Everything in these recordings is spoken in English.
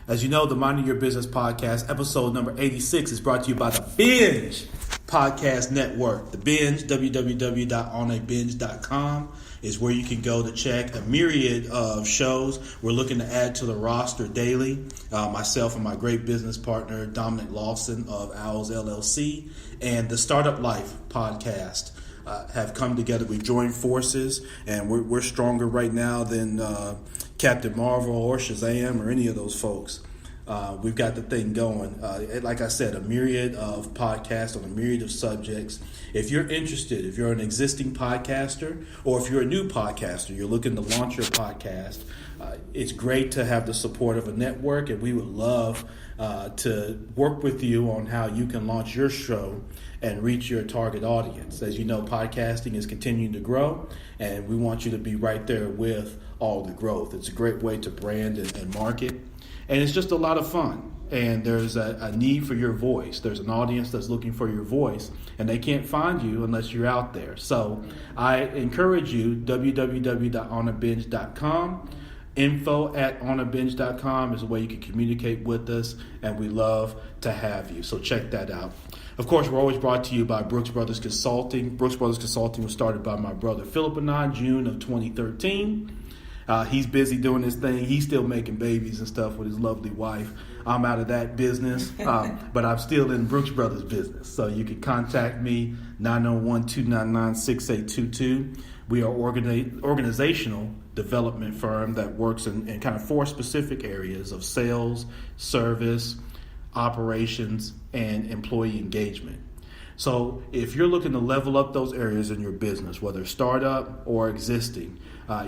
As you know, the Minding Your Business podcast, episode number 86, is brought to you by the Binge Podcast Network. The Binge, www.onabinge.com, is where you can go to check a myriad of shows we're looking to add to the roster daily. Myself and my great business partner, Dominic Lawson of Owls LLC, and the Startup Life podcast have come together. We've joined forces, and we're stronger right now than Captain Marvel or Shazam or any of those folks. We've got the thing going. Like I said, a myriad of podcasts on a myriad of subjects. If you're interested, if you're an existing podcaster, or if you're a new podcaster, you're looking to launch your podcast, it's great to have the support of a network, and we would love to work with you on how you can launch your show and reach your target audience. As you know, podcasting is continuing to grow, and we want you to be right there with all the growth. It's a great way to brand and market, and it's just a lot of fun. And there's a need for your voice. There's an audience that's looking for your voice, and they can't find you unless you're out there. So I encourage you, www.onabinge.com. info@onabinge.com is a way you can communicate with us, and we love to have you. So check that out. Of course, we're always brought to you by Brooks Brothers Consulting. Brooks Brothers Consulting was started by my brother Philip and I in June of 2013. He's busy doing his thing. He's still making babies and stuff with his lovely wife. I'm out of that business, but I'm still in Brooks Brothers business. So you can contact me, 901-299-6822. We are organizational development firm that works in kind of 4 specific areas of sales, service, operations, and employee engagement. So if you're looking to level up those areas in your business, whether startup or existing,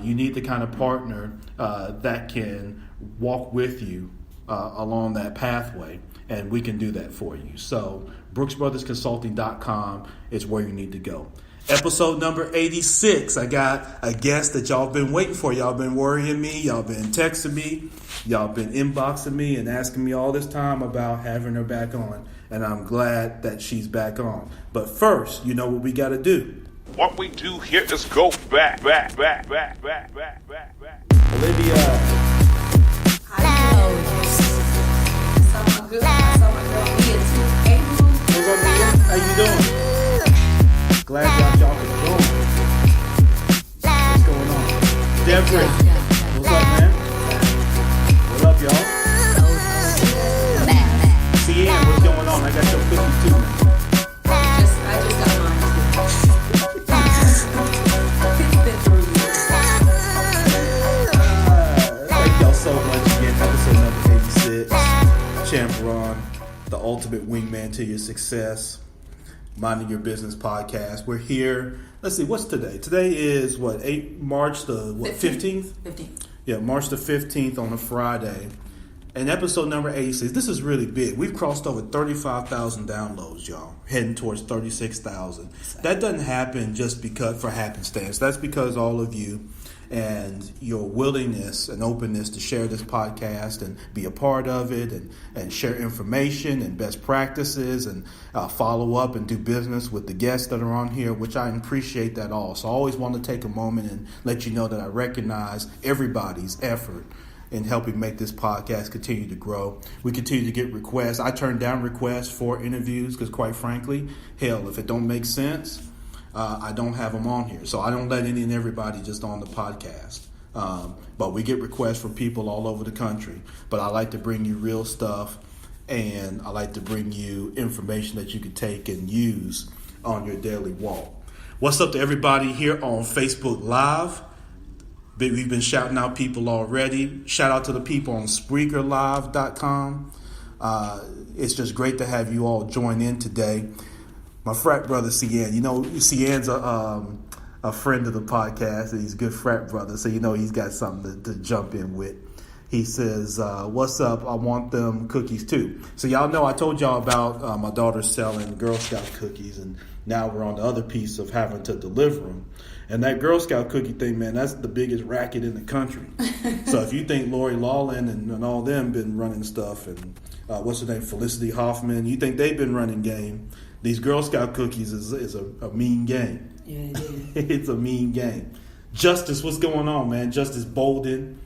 you need the kind of partner that can walk with you along that pathway, and we can do that for you. So brooksbrothersconsulting.com is where you need to go. Episode number 86. I got a guest that y'all been waiting for. Y'all been worrying me. Y'all been texting me. Y'all been inboxing me and asking me all this time about having her back on. And I'm glad that she's back on. But first, you know what we got to do. What we do here is go back. Olivia. How you doing? Glad y'all can join. What's going on? Deborah, what's up, man? What up, y'all? Cian, what's going on? I got your cookies too. I just got mine. Thank y'all so much again. Episode number 86. Champ Ron, the ultimate wingman to your success. Minding Your Business podcast. We're here. Let's see, what's today? Today is March the 15th? 15th. Yeah, March the 15th on a Friday. And episode number 86. This is really big. We've crossed over 35,000 downloads, y'all. Heading towards 36,000. That doesn't happen just because for happenstance. That's because all of you and your willingness and openness to share this podcast and be a part of it and share information and best practices and follow up and do business with the guests that are on here, which I appreciate that all. So I always want to take a moment and let you know that I recognize everybody's effort in helping make this podcast continue to grow. We continue to get requests. I turn down requests for interviews because, quite frankly, hell, if it don't make sense, I don't have them on here. So I don't let any and everybody just on the podcast. But we get requests from people all over the country. But I like to bring you real stuff, and I like to bring you information that you can take and use on your daily walk. What's up to everybody here on Facebook Live? We've been shouting out people already. Shout out to the people on SpreakerLive.com. It's just great to have you all join in today. My frat brother, Cian. You know, Cian's a friend of the podcast, and he's a good frat brother, so you know he's got something to jump in with. He says, what's up? I want them cookies too. So y'all know I told y'all about my daughter selling Girl Scout cookies, and now we're on the other piece of having to deliver them. And that Girl Scout cookie thing, man, that's the biggest racket in the country. So if you think Lori Lawlin and all them been running stuff, and what's her name, Felicity Hoffman, you think they've been running game, these Girl Scout cookies is a mean game. Yeah, it is. It's a mean game. Justice, what's going on, man? Justice Bolden,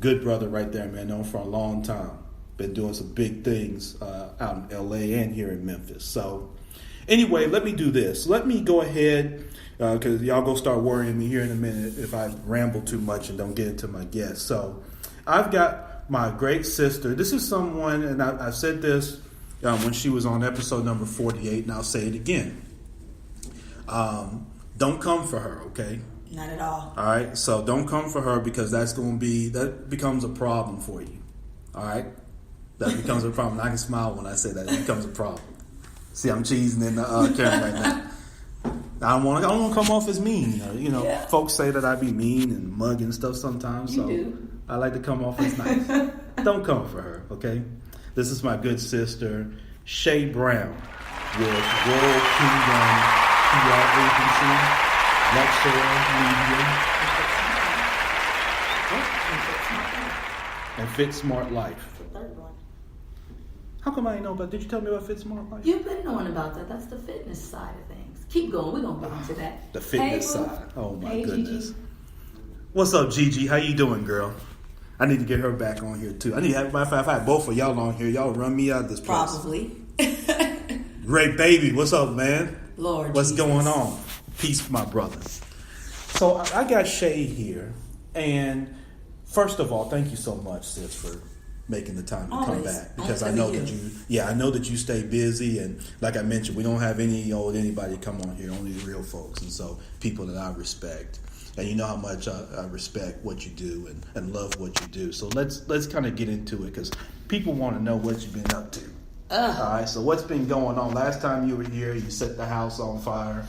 good brother right there, man, known for a long time. been doing some big things out in LA and here in Memphis. So anyway, let me do this. Let me go ahead, because y'all go start worrying me here in a minute if I ramble too much and don't get into my guest. So I've got my great sister. This is someone, and I said this when she was on episode number 48, and I'll say it again. Don't come for her, okay? Not at all. All right, so don't come for her, because that becomes a problem for you. All right, that becomes a problem. I can smile when I say that. It becomes a problem. See, I'm cheesing in the camera right now. I don't want to come off as mean. Yeah. Folks say that I be mean and mug and stuff sometimes. You So do. I like to come off as nice. Don't come for her, okay? This is my good sister, Shay Brown, with Royal Kingdom PR agency, Luxor Media, and Fit Smart Life. The third one. How come I didn't know about? Did you tell me about Fit Smart Life? You've been knowing about that. That's the fitness side of things. Keep going. We're going to get into that. The fitness Hey, boo. side. Oh my Hey, goodness. Gigi. What's up, Gigi? How you doing, girl? I need to get her back on here too. I need to have, if I have both of y'all on here, y'all run me out of this place. Probably. Great baby, what's up, man? Lord What's Jesus. going on? Peace, my brother. So I got Shay here, and first of all, thank you so much, sis, for making the time to come Always. back, because I Only know for that you. I know that you stay busy, and like I mentioned, we don't have anybody come on here, only the real folks, and so people that I respect. And you know how much I respect what you do and love what you do. So let's kind of get into it, because people want to know what you've been up to. All right. So what's been going on? Last time you were here, you set the house on fire.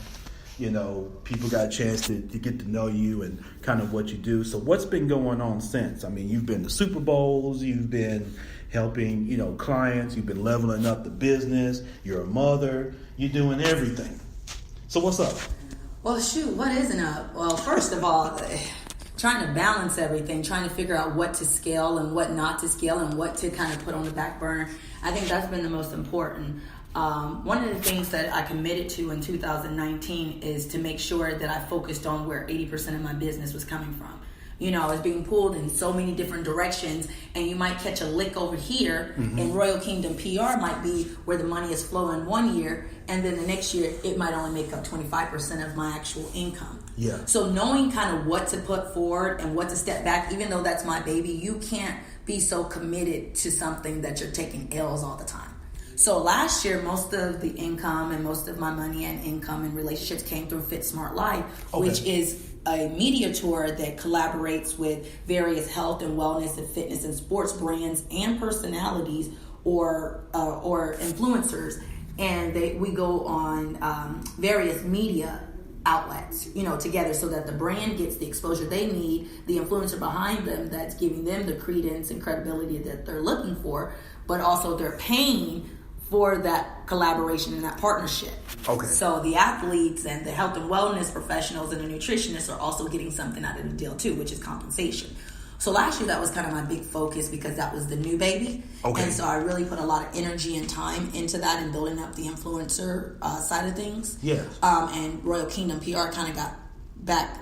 People got a chance to get to know you and kind of what you do. So what's been going on since? I mean, you've been to Super Bowls. You've been helping clients. You've been leveling up the business. You're a mother. You're doing everything. So what's up? Well, shoot, what isn't up? Well, first of all, trying to balance everything, trying to figure out what to scale and what not to scale and what to kind of put on the back burner. I think that's been the most important. One of the things that I committed to in 2019 is to make sure that I focused on where 80% of my business was coming from. I was being pulled in so many different directions, and you might catch a lick over here, and Royal Kingdom PR might be where the money is flowing one year, and then the next year it might only make up 25% of my actual income. Yeah. So knowing kind of what to put forward and what to step back, even though that's my baby, you can't be so committed to something that you're taking L's all the time. So last year, most of the income and most of my money and income and relationships came through Fit Smart Life, which is a media tour that collaborates with various health and wellness and fitness and sports brands and personalities or influencers, and we go on various media outlets, together, so that the brand gets the exposure they need, the influencer behind them that's giving them the credence and credibility that they're looking for, but also they're paying for that collaboration and that partnership. Okay. So the athletes and the health and wellness professionals and the nutritionists are also getting something out of the deal too, which is compensation. So last year that was kind of my big focus, because that was the new baby. Okay. And so I really put a lot of energy and time into that and building up the influencer side of things. Yes. And Royal Kingdom PR kind of got back,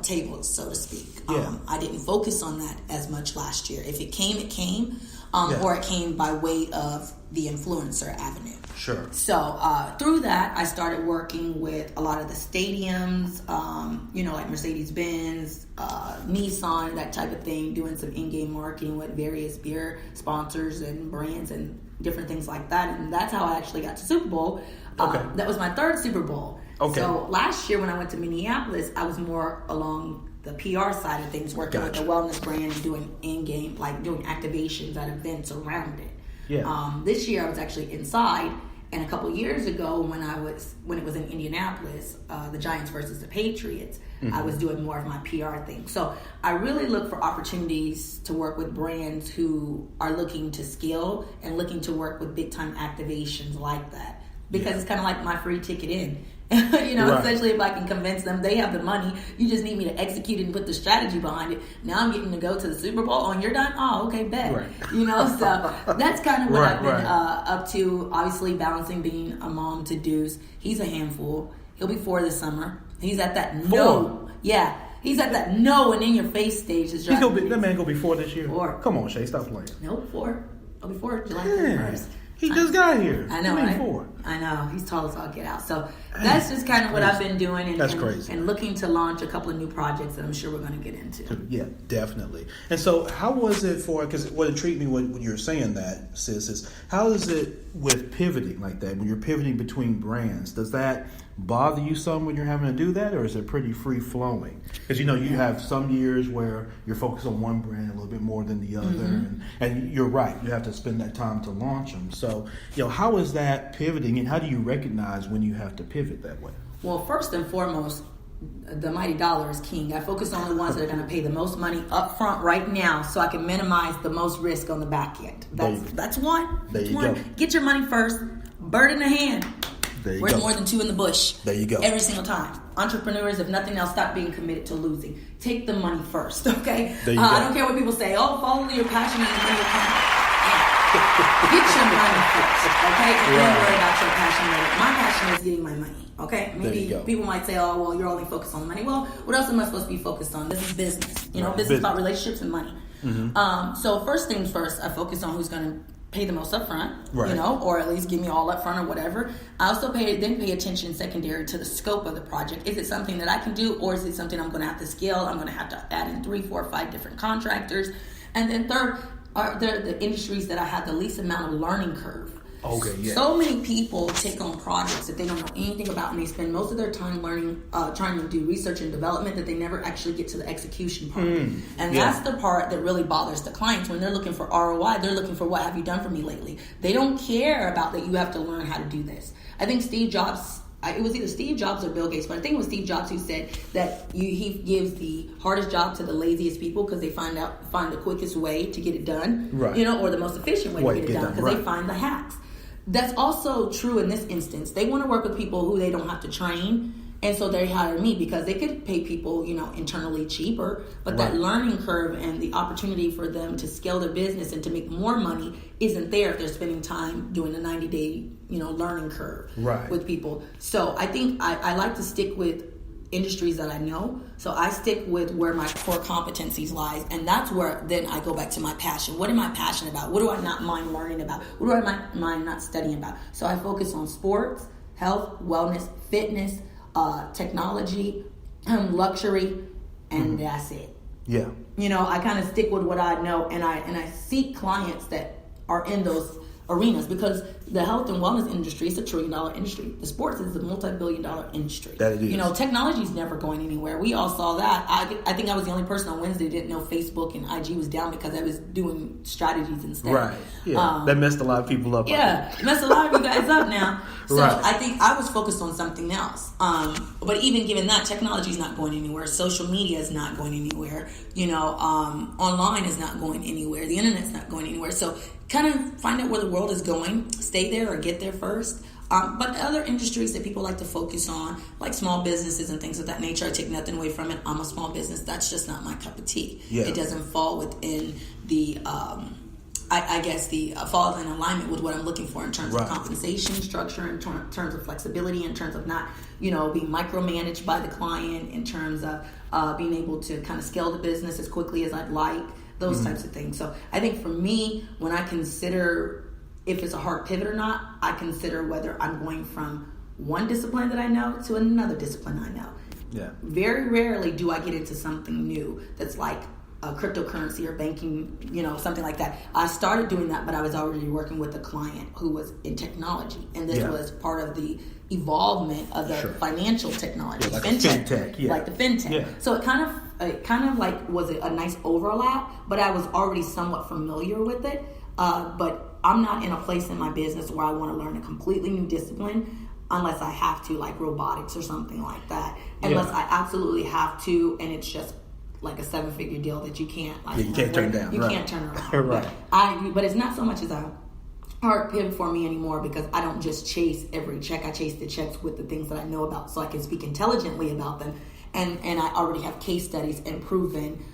tables, so to speak. Yeah. I didn't focus on that as much last year. If it came, it came. Yeah. Or it came by way of the influencer avenue. Sure. So through that, I started working with a lot of the stadiums, like Mercedes-Benz, Nissan, that type of thing, doing some in-game marketing with various beer sponsors and brands and different things like that. And that's how I actually got to Super Bowl. Okay. That was my third Super Bowl. Okay. So last year when I went to Minneapolis, I was more along the PR side of things, working with the wellness brand and doing in-game, like doing activations at events around it. Yeah. This year I was actually inside, and a couple years ago when it was in Indianapolis, the Giants versus the Patriots, I was doing more of my PR thing. So I really look for opportunities to work with brands who are looking to scale and looking to work with big time activations like that, because it's kind of like my free ticket in. Right. Essentially, if I can convince them they have the money, you just need me to execute it and put the strategy behind it. Now I'm getting to go to the Super Bowl. Oh, and you're done? Oh, okay, bet. Right. So that's kind of what Right, I've been right. up to. Obviously, balancing being a mom to Deuce. He's a handful. He'll be 4 this summer. He's at that 4? no. Yeah. He's at that no and in your face stage. That man gonna be 4 this year. 4. Come on, Shay, stop playing. Nope, 4. before July 31st. He just got here. I know, right? I know. He's tall as all get out. So that's just kind of what I've been doing. And, that's crazy. And looking to launch a couple of new projects that I'm sure we're going to get into. Yeah, definitely. And so how was it because what intrigued me when you were saying that, sis, is how is it with pivoting like that, when you're pivoting between brands? Does that bother you some when you're having to do that, or is it pretty free-flowing? Because, you have some years where you're focused on one brand a little bit more than the other, and you're right, you have to spend that time to launch them. So, how is that pivoting, and how do you recognize when you have to pivot that way? Well, first and foremost, the mighty dollar is king. I focus on the ones that are going to pay the most money up front right now so I can minimize the most risk on the back end. That's one. There you go. Get your money first, bird in the hand. Worth more than two in the bush. There you go. Every single time. Entrepreneurs, if nothing else, stop being committed to losing. Take the money first, okay? There you go. I don't care what people say. Oh, follow your passion and the money will come. Get your money first, okay? And then worry about your passion later. My passion is getting my money, okay? Maybe people might say, oh, well, you're only focused on the money. Well, what else am I supposed to be focused on? This is business. Business is about relationships and money. So first things first, I focus on who's going to pay the most upfront, or at least give me all upfront or whatever. I also pay attention secondary to the scope of the project. Is it something that I can do, or is it something I'm going to have to scale? I'm going to have to add in 3, 4, 5 different contractors. And then third, are the industries that I have the least amount of learning curve. Okay, yeah. So many people take on projects that they don't know anything about, and they spend most of their time learning, trying to do research and development, that they never actually get to the execution part. That's the part that really bothers the clients. When they're looking for ROI, they're looking for what have you done for me lately. They don't care about that you have to learn how to do this. I think Steve Jobs, it was either Steve Jobs or Bill Gates, but I think it was Steve Jobs who said that he gives the hardest job to the laziest people because they find the quickest way to get it done, or the most efficient way to get it done because they find the hacks. That's also true in this instance. They want to work with people who they don't have to train, and so they hire me because they could pay people, internally cheaper, but that learning curve and the opportunity for them to scale their business and to make more money isn't there if they're spending time doing a 90-day, learning curve with people. So I think I like to stick with industries that I know. So I stick with where my core competencies lies, and that's where then I go back to my passion. What am I passionate about? What do I not mind learning about? What do I mind not studying about? So I focus on sports, health, wellness, fitness, technology, luxury, and that's it. Yeah. I kind of stick with what I know, and I seek clients that are in those arenas, because the health and wellness industry is a $1 trillion industry. The sports is a multi-billion-dollar industry. That it is. Technology is never going anywhere. We all saw that. I think I was the only person on Wednesday that didn't know Facebook and IG was down because I was doing strategies instead. Right. Yeah. That messed a lot of people up. Yeah. It messed a lot of you guys up now. So right. I think I was focused on something else. But even given that, technology is not going anywhere. Social media is not going anywhere. Online is not going anywhere. The internet's not going anywhere. So kind of find out where the world is going, stay there or get there first. But other industries that people like to focus on, like small businesses and things of that nature, I take nothing away from it. I'm a small business. That's just not my cup of tea. Yeah. It doesn't fall within the, falls in alignment with what I'm looking for in terms of compensation structure, in terms of flexibility, in terms of not, being micromanaged by the client, in terms of being able to kind of scale the business as quickly as I'd like. Those types of things. So I think for me, when I consider if it's a hard pivot or not, I consider whether I'm going from one discipline that I know to another discipline I know. Yeah. Very rarely do I get into something new that's like a cryptocurrency or banking, something like that. I started doing that, but I was already working with a client who was in technology. And this was part of the evolvement of the financial technology, like fintech, like the fintech. Yeah. So it kind of like was a nice overlap, but I was already somewhat familiar with it. But I'm not in a place in my business where I want to learn a completely new discipline unless I have to, like robotics or something like that. Unless I absolutely have to, and it's just like a 7-figure deal that you can't you can't turn down. You can't turn around. Right. But it's not so much as a hard pivot for me anymore, because I don't just chase every check. I chase the checks with the things that I know about, so I can speak intelligently about them. And I already have case studies and proven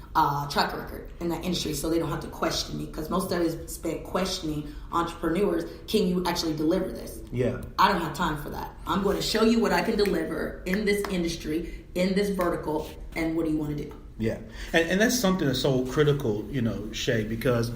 track record in that industry, so they don't have to question me, because most of it is spent questioning entrepreneurs. Can you actually deliver this? Yeah. I don't have time for that. I'm going to show you what I can deliver in this industry, in this vertical, and what do you want to do? Yeah. And that's something that's so critical, Shay, because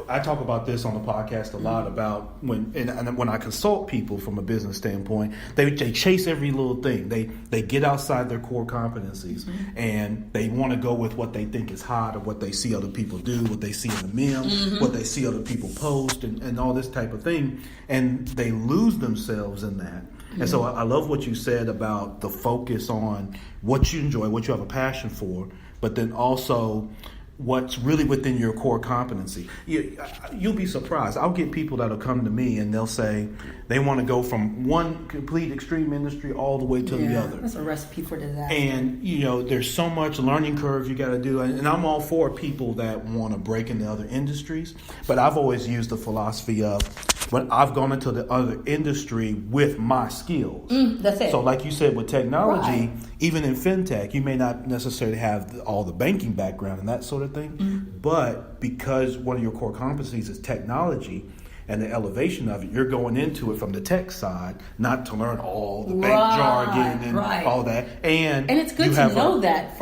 I talk about this on the podcast a lot about when I consult people from a business standpoint, they chase every little thing. They get outside their core competencies and they want to go with what they think is hot or what they see other people do, what they see in the memes, what they see other people post and all this type of thing. And they lose themselves in that. And so I love what you said about the focus on what you enjoy, what you have a passion for, but then also what's really within your core competency. You'll be surprised. I'll get people that'll come to me and they'll say they want to go from one complete extreme industry all the way to the other. That's a recipe for disaster. And, there's so much learning curve you got to do. And I'm all for people that want to break into other industries. But I've always used the philosophy of when I've gone into the other industry with my skills. That's it. So like you said, with technology, even in fintech, you may not necessarily have all the banking background and that sort of thing. But because one of your core competencies is technology and the elevation of it, you're going into it from the tech side, not to learn all the bank jargon and all that. And it's good to know that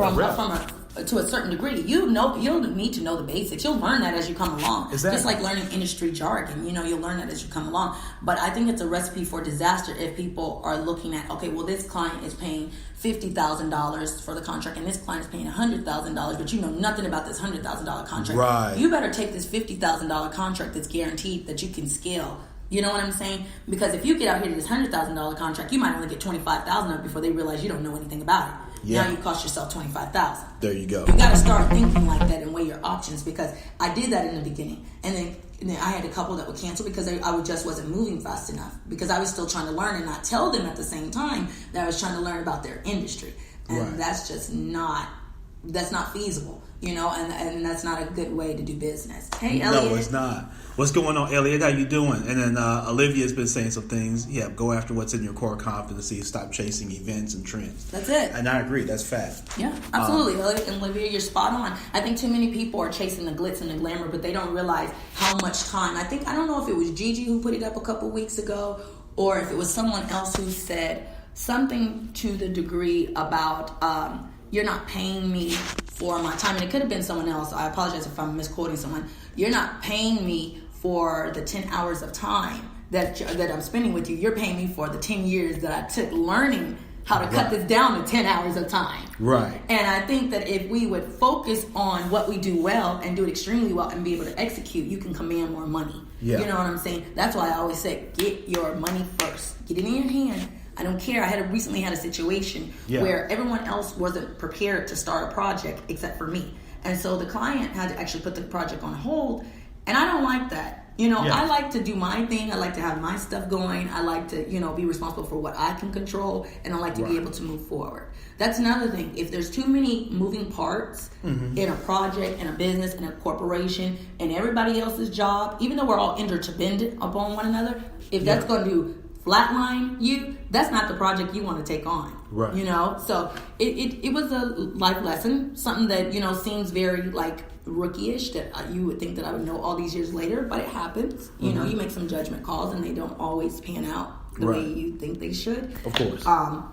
to a certain degree. You'll need to know the basics. You'll learn that as you come along. Exactly. Just like learning industry jargon. You'll learn that as you come along. But I think it's a recipe for disaster if people are looking at, okay, well, this client is paying $50,000 for the contract and this client is paying $100,000, but you know nothing about this $100,000 contract. Right. You better take this $50,000 contract that's guaranteed that you can scale. You know what I'm saying? Because if you get out here to this $100,000 contract, you might only get $25,000 of it before they realize you don't know anything about it. Yeah. Now you cost yourself $25,000. There you go. You got to start thinking like that and weigh your options, because I did that in the beginning, and then I had a couple that would cancel because I just wasn't moving fast enough, because I was still trying to learn and not tell them at the same time that I was trying to learn about their industry, and that's just not feasible, and that's not a good way to do business. Hey, Elliot. No, it's not. What's going on, Elliot? How you doing? And then Olivia's been saying some things. Yeah, go after what's in your core competency. Stop chasing events and trends. That's it. And I agree. That's fact. Yeah, absolutely. Elliot and Olivia, you're spot on. I think too many people are chasing the glitz and the glamour, but they don't realize how much time. I don't know if it was Gigi who put it up a couple weeks ago, or if it was someone else who said something to the degree about you're not paying me for my time. And it could have been someone else. I apologize if I'm misquoting someone. You're not paying me for the 10 hours of time that I'm spending with you. You're paying me for the 10 years that I took learning how to cut this down to 10 hours of time. Right. And I think that if we would focus on what we do well and do it extremely well and be able to execute, you can command more money. Yeah. You know what I'm saying? That's why I always say, get your money first. Get it in your hand. I don't care. I recently had a situation where everyone else wasn't prepared to start a project except for me. And so the client had to actually put the project on hold. And I don't like that. I like to do my thing. I like to have my stuff going. I like to, be responsible for what I can control. And I like to be able to move forward. That's another thing. If there's too many moving parts in a project, in a business, in a corporation, and everybody else's job, even though we're all interdependent upon one another, if that's going to flatline you, that's not the project you want to take on. Right. So it was a life lesson, something that, seems very like rookie-ish, that you would think that I would know all these years later, but it happens. You make some judgment calls and they don't always pan out the way you think they should. Of course.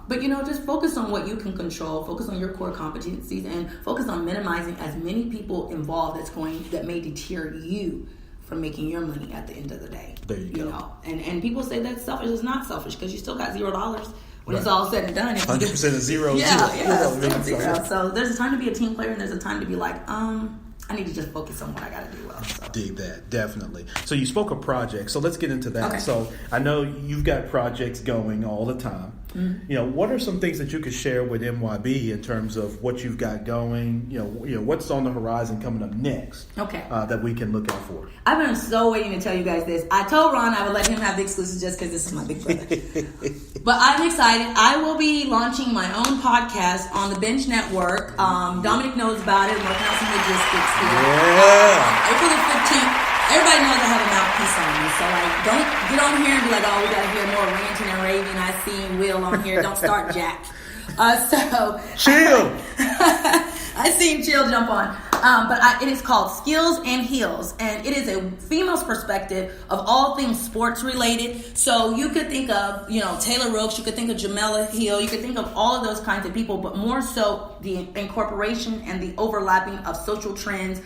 But just focus on what you can control, focus on your core competencies, and focus on minimizing as many people involved that may deter you from making your money at the end of the day. There you go. And people say that's selfish. It's not selfish, because you still got $0 when it's all said and done. 100% of zero. Yeah. So there's a time to be a team player, and there's a time to be like, I need to just focus on what I got to do well. So. Dig that, definitely. So you spoke of projects, so let's get into that. Okay. So I know you've got projects going all the time. What are some things that you could share with MYB in terms of what you've got going? What's on the horizon coming up next? Okay. That we can look out for. I've been so waiting to tell you guys this. I told Ron I would let him have the exclusive just because this is my big brother. But I'm excited. I will be launching my own podcast on the Binge network. Dominic knows about it. I'm working out some logistics here. Yeah. April the 15th. Everybody knows I have a mouthpiece on me, so don't get on here and be like, oh, we gotta hear more ranting and raving. I see Will on here. Don't start, Jack. Chill. I seen Chill jump on. It is called Skills and Heels, and it is a female's perspective of all things sports related. So you could think of, Taylor Rooks, you could think of Jamela Hill, you could think of all of those kinds of people, but more so the incorporation and the overlapping of social trends,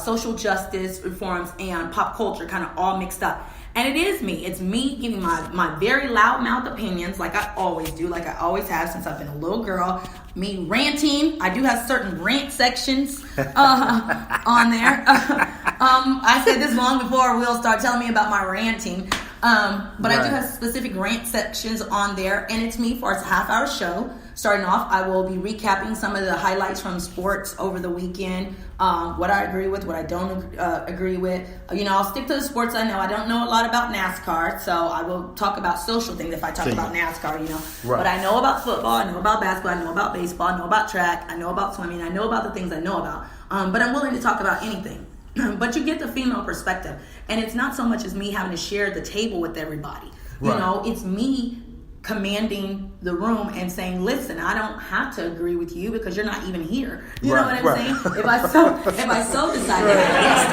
social justice reforms, and pop culture kind of all mixed up. And it is me. It's me giving my very loud-mouthed opinions like I always do, like I always have since I've been a little girl. Me ranting. I do have certain rant sections on there. I said this long before Will start telling me about my ranting. But I do have specific rant sections on there, and it's me for a half-hour show. Starting off, I will be recapping some of the highlights from sports over the weekend, what I agree with, what I don't agree with. I'll stick to the sports I know. I don't know a lot about NASCAR, so I will talk about social things if I talk about NASCAR, Right. But I know about football, I know about basketball, I know about baseball, I know about track, I know about swimming, I know about the things I know about. But I'm willing to talk about anything. But you get the female perspective. And it's not so much as me having to share the table with everybody. Right. It's me commanding the room and saying, listen, I don't have to agree with you because you're not even here. You know what I'm saying? If I so decide to have a guest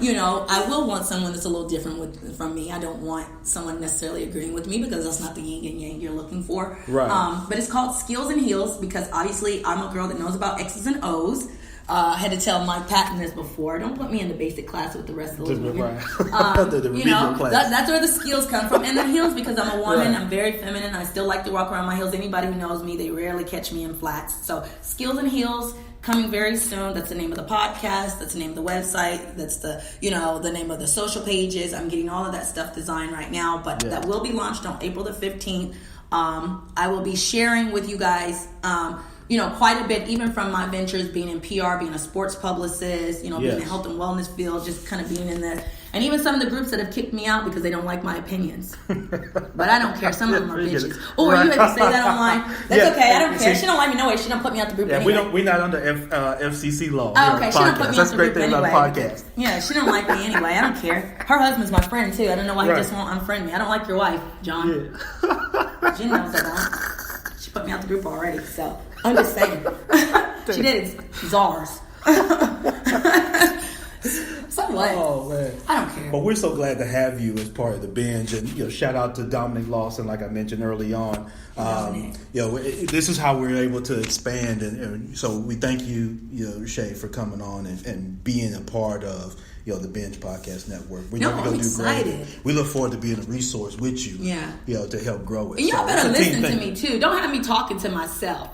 on, I will want someone that's a little different from me. I don't want someone necessarily agreeing with me because that's not the yin and yang you're looking for. Right. But it's called Skills and Heels because obviously I'm a girl that knows about X's and O's. I had to tell Mike Patton this before. Don't put me in the basic class with the rest of those women. Right. That's where the skills come from. And the heels, because I'm a woman, I'm very feminine. I still like to walk around my heels. Anybody who knows me, they rarely catch me in flats. So Skills and Heels coming very soon. That's the name of the podcast. That's the name of the website. That's the name of the social pages. I'm getting all of that stuff designed right now. But that will be launched on April the 15th. I will be sharing with you guys quite a bit, even from my ventures, being in PR, being a sports publicist, being in the health and wellness field, just kind of being in there. And even some of the groups that have kicked me out because they don't like my opinions. But I don't care. Some of them are bitches. Oh, you had to say that online? That's okay. I don't care. She don't like me no way. She don't put me out the group anyway. We're not under FCC law. Oh, okay. She don't put me out the group anyway. That's great thing about podcast. Yeah, she don't like me anyway. I don't care. Her husband's my friend, too. I don't know why he just won't unfriend me. I don't like your wife, John. Yeah. She knows I don't. She put me out the group already, so I'm just saying. She did. She's ours. So what? Oh man, I don't care. But we're so glad to have you as part of the Binge, and shout out to Dominic Lawson, like I mentioned early on. This is how we're able to expand, and so we thank you, Shay, for coming on and being a part of the Binge Podcast Network. We're I'm excited. Great. We look forward to being a resource with you. Yeah. To help grow it. And y'all better listen to me too. Don't have me talking to myself.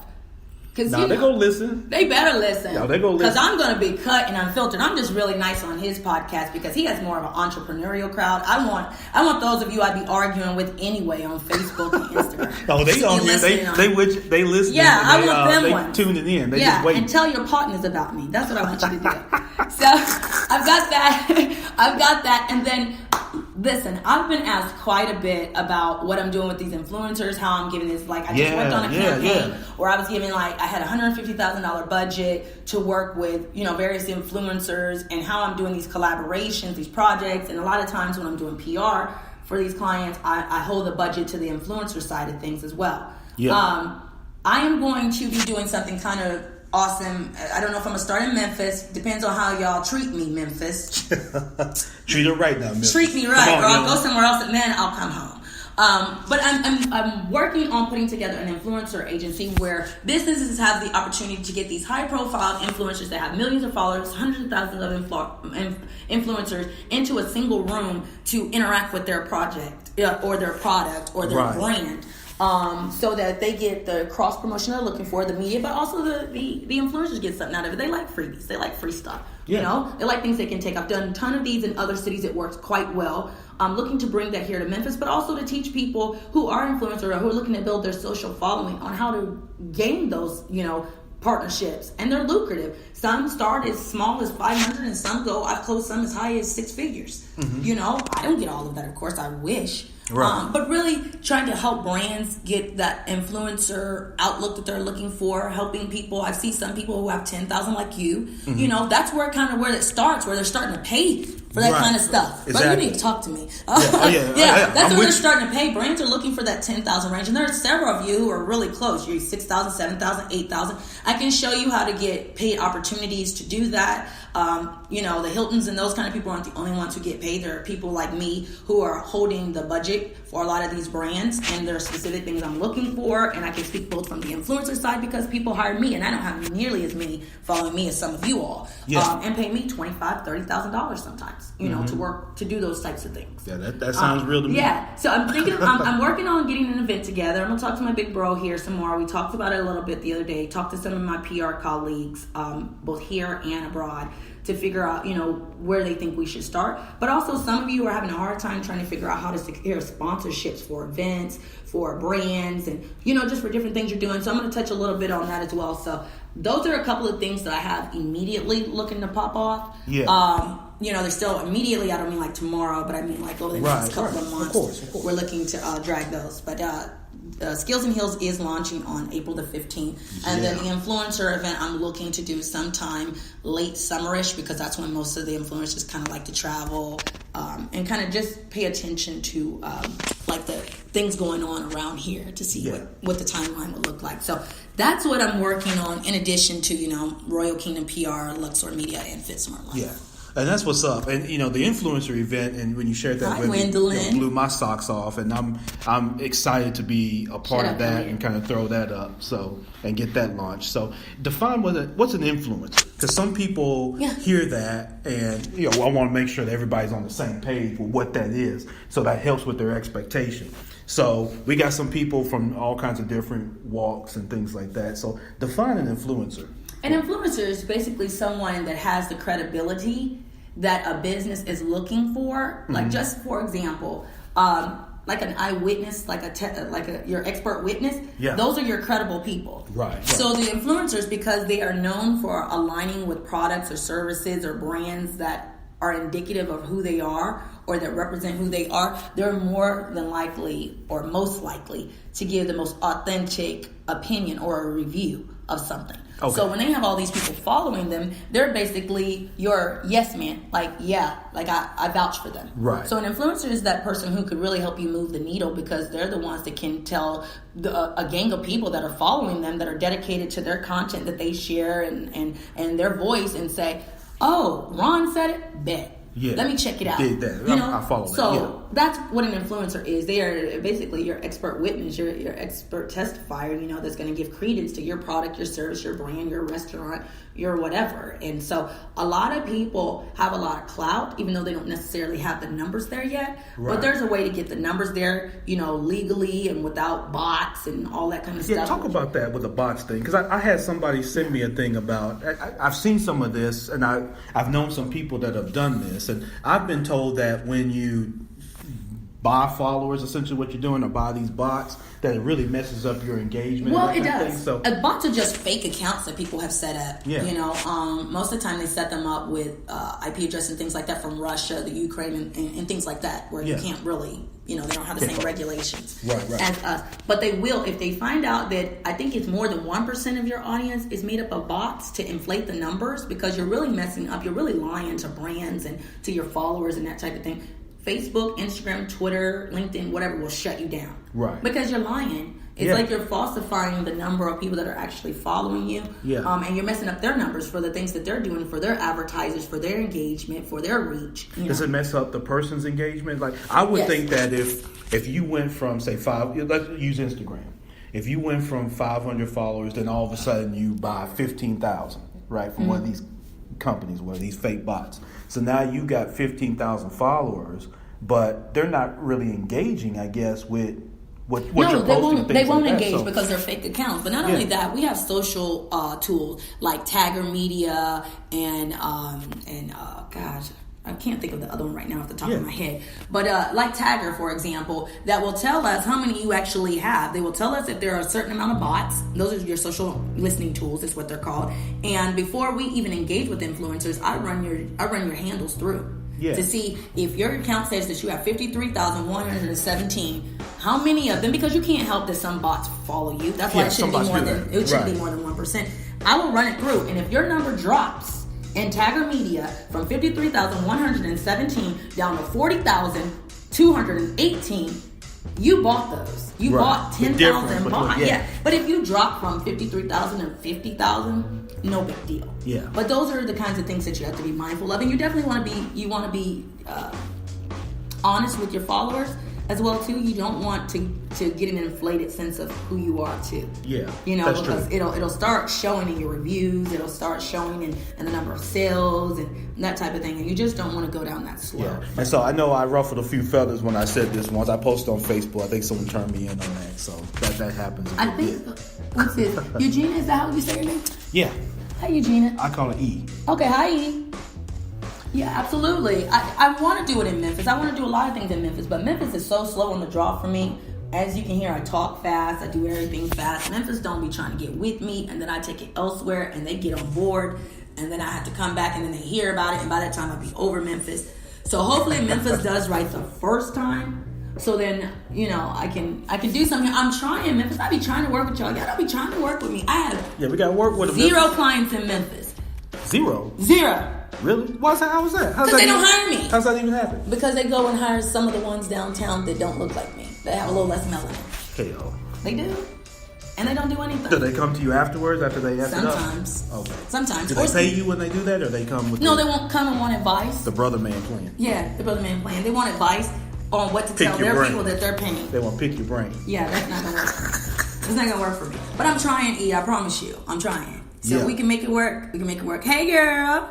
No, they go listen. They better listen. No, they go listen. Because I'm going to be cut and unfiltered. I'm just really nice on his podcast because he has more of an entrepreneurial crowd. I want those of you I'd be arguing with anyway on Facebook and Instagram. No, they on here. They listen. Yeah, I want them ones. Tuning in. They just wait. And tell your partners about me. That's what I want you to do. So I've got that. And then listen, I've been asked quite a bit about what I'm doing with these influencers, how I'm giving this, I just worked on a campaign where I was giving, I had a $150,000 budget to work with, various influencers, and how I'm doing these collaborations, these projects. And a lot of times when I'm doing PR for these clients, I hold the budget to the influencer side of things as well. Yeah. I am going to be doing something kind of awesome. I don't know if I'm going to start in Memphis. Depends on how y'all treat me, Memphis. Treat it right now, Memphis. Treat me right, or I'll go somewhere else and then I'll come home. But I'm working on putting together an influencer agency where businesses have the opportunity to get these high-profile influencers that have millions of followers, hundreds of thousands of influencers into a single room to interact with their project or their product or their brand. So that they get the cross promotion they're looking for, the media, but also the influencers get something out of it. They like freebies. They like free stuff. They like things they can take. I've done a ton of these in other cities. It works quite well. I'm looking to bring that here to Memphis, but also to teach people who are influencers or who are looking to build their social following on how to gain those, partnerships. And they're lucrative. Some start as small as 500 and some I've closed some as high as 6 figures. Mm-hmm. I don't get all of that, of course. I wish. Right. But really trying to help brands get that influencer outlook that they're looking for, helping people. I see some people who have 10,000 like you. Mm-hmm. That's where it starts, where they're starting to pay for that kind of stuff. Exactly. But you need to talk to me. That's where they're starting to pay. Brands are looking for that 10,000 range, and there are several of you who are really close. You're 6,000, 7,000, 8,000. I can show you how to get paid opportunities to do that. The Hiltons and those kind of people aren't the only ones who get paid. There are people like me who are holding the budget for a lot of these brands, and there are specific things I'm looking for, and I can speak both from the influencer side because people hire me, and I don't have nearly as many following me as some of you all, and pay me $25,000-$30,000 sometimes, to work to do those types of things. Yeah, that sounds real to me. Yeah, so I'm thinking, I'm working on getting an event together. I'm gonna talk to my big bro here some more. We talked about it a little bit the other day. Talked to some of my PR colleagues, both here and abroad, to figure out, where they think we should start. But also, some of you are having a hard time trying to figure out how to secure sponsorships for events, for brands, and, just for different things you're doing. So I'm going to touch a little bit on that as well. So those are a couple of things that I have immediately looking to pop off. Yeah. They're still immediately, I don't mean like tomorrow, but I mean like over the next couple of months. Of course. We're looking to drag those. But Skills and Heels is launching on April the 15th. And then the influencer event I'm looking to do sometime late summerish, because that's when most of the influencers kind of like to travel and kind of just pay attention to like the things going on around here to see what the timeline would look like. So that's what I'm working on, in addition to, Royal Kingdom PR, Luxor Media, and Fit Smart Life. Yeah. And that's what's up. And the influencer event, and when you shared that with me, blew my socks off, and I'm excited to be a part of that and kind of throw that up, and get that launched. So define what's an influencer, because some people hear that, and I want to make sure that everybody's on the same page with what that is, so that helps with their expectation. So we got some people from all kinds of different walks and things like that. So define an influencer. An influencer is basically someone that has the credibility that a business is looking for. Like, just for example, like an eyewitness, your expert witness. Yeah. Those are your credible people. Right. So the influencers, because they are known for aligning with products or services or brands that are indicative of who they are or that represent who they are, they're more than likely or most likely to give the most authentic opinion or a review of something. Okay. So when they have all these people following them, they're basically your yes man. I vouch for them. Right. So an influencer is that person who could really help you move the needle, because they're the ones that can tell a gang of people that are following them, that are dedicated to their content that they share and their voice, and say, oh, Ron said it, bet. Yeah. Let me check it out. Did that. I follow that. So that's what an influencer is. They are basically your expert witness, your expert testifier, that's going to give credence to your product, your service, your brand, your restaurant, your whatever. And so a lot of people have a lot of clout, even though they don't necessarily have the numbers there yet. Right. But there's a way to get the numbers there, legally and without bots and all that kind of stuff. Yeah, talk about that with the bots thing. Because I had somebody send me a thing about, I've seen some of this, and I've known some people that have done this. And I've been told that when you buy followers, essentially what you're doing, or buy these bots, that it really messes up your engagement. Well, it does. So bots are just fake accounts that people have set up. Yeah. Most of the time they set them up with IP address and things like that from Russia, the Ukraine, and things like that, where you can't really, they don't have the same regulations as us. But they will, if they find out that, I think it's more than 1% of your audience is made up of bots, to inflate the numbers, because you're really messing up, you're really lying to brands and to your followers and that type of thing. Facebook, Instagram, Twitter, LinkedIn, whatever will shut you down. Right. Because you're lying. It's like you're falsifying the number of people that are actually following you. Yeah. And you're messing up their numbers for the things that they're doing for their advertisers, for their engagement, for their reach. Does it mess up the person's engagement? Like, I would think that if you went from, say, let's use Instagram. If you went from 500 followers, then all of a sudden you buy 15,000, right, from one of these companies, one of these fake bots. So now you got 15,000 followers, but they're not really engaging, I guess, with what you're posting. They won't engage because they're fake accounts. But not only that, we have social tools like Tagger Media and I can't think of the other one right now off the top of my head. But like Tagger, for example, that will tell us how many you actually have. They will tell us if there are a certain amount of bots. Those are your social listening tools, is what they're called. And before we even engage with influencers, I run your handles through. To see if your account says that you have 53,117, how many of them, because you can't help that some bots follow you. That's why it shouldn't be more than 1%. I will run it through, and if your number drops in Tagger Media from 53,117 down to 40,218, You bought those. You Right. bought The 10,000 difference bonds. between- yeah. Yeah. But if you drop from 53,000 to 50,000, no big deal. Yeah. But those are the kinds of things that you have to be mindful of, and you definitely want to be honest with your followers as well too. You don't want to get an inflated sense of who you are too. Yeah, You know, that's because true. it'll start showing in your reviews. It'll start showing in the number of sales and that type of thing. And you just don't want to go down that slope. Yeah, and so I know I ruffled a few feathers when I said this once. I posted on Facebook. I think someone turned me in on that. So that happens. I think, what's this? Eugenia, is that how you say your name? Yeah, Hi, Eugenia. I call it E. Okay, hi, E. Yeah, absolutely. I want to do it in Memphis. I want to do a lot of things in Memphis, but Memphis is so slow on the draw for me. As you can hear, I talk fast. I do everything fast. Memphis don't be trying to get with me, and then I take it elsewhere, and they get on board, and then I have to come back, and then they hear about it, and by that time I'll be over Memphis. So hopefully Memphis does right the first time. So then, I can do something. I'm trying Memphis. I be trying to work with y'all. Y'all be trying to work with me. I have Yeah, we got to work with them. 0 clients in Memphis. 0? 0. Really? How was that? Because they don't hire me. How's that even happen? Because they go and hire some of the ones downtown that don't look like me. They have a little less melanin. KO. They do. And they don't do anything. Do they come to you afterwards after they have Sometimes. it up? Okay. Sometimes. Do they pay you when they do that, or they come with No, they won't come and want advice. the brother man plan? Yeah, the brother man plan. They want advice on what to Pick tell your their brain. people that they're paying. They want to pick your brain. Yeah, that's not going to work. It's not going to work for me. But I'm trying, E. I promise you. I'm trying. So Yeah. we can make it work. We can make it work. Hey, girl.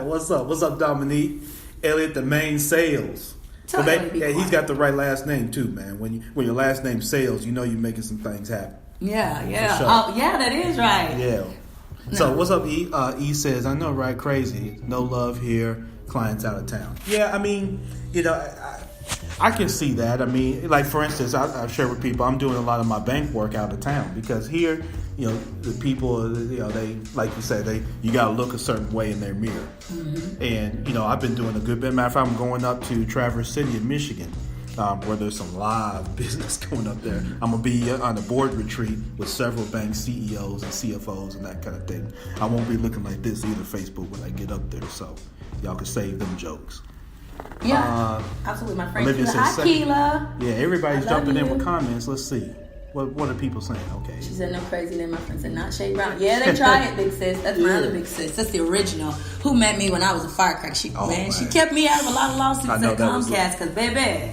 What's up? What's up, Dominique? Elliot, the main sales. Tell But Elliot to be he's quiet. got the right last name too, man. When your last name sales, you know you're making some things happen. Yeah. For sure. Oh, yeah, that is right. Yeah. So what's up, E? E says, I know, right? Crazy. No love here. Clients out of town. Yeah, I mean, I can see that. I mean, like for instance, I've shared with people, I'm doing a lot of my bank work out of town because here, the people, they, like you said, you got to look a certain way in their mirror. Mm-hmm. And, I've been doing a good bit. Matter of fact, I'm going up to Traverse City in Michigan, where there's some live business going up there. I'm going to be on a board retreat with several bank CEOs and CFOs and that kind of thing. I won't be looking like this either, Facebook, when I get up there. So y'all can save them jokes. Yeah, absolutely. My friend Olivia Keela. says Hi, second. Keela. Yeah, everybody's I love jumping in you. with comments. Let's see. What are people saying? Okay. She said, no crazy. Then my friend said, not Shay Brown. Yeah, they tried it, big sis. That's my other big sis. That's the original. Who met me when I was a firecracker. She kept me out of a lot of lawsuits at Comcast because, baby,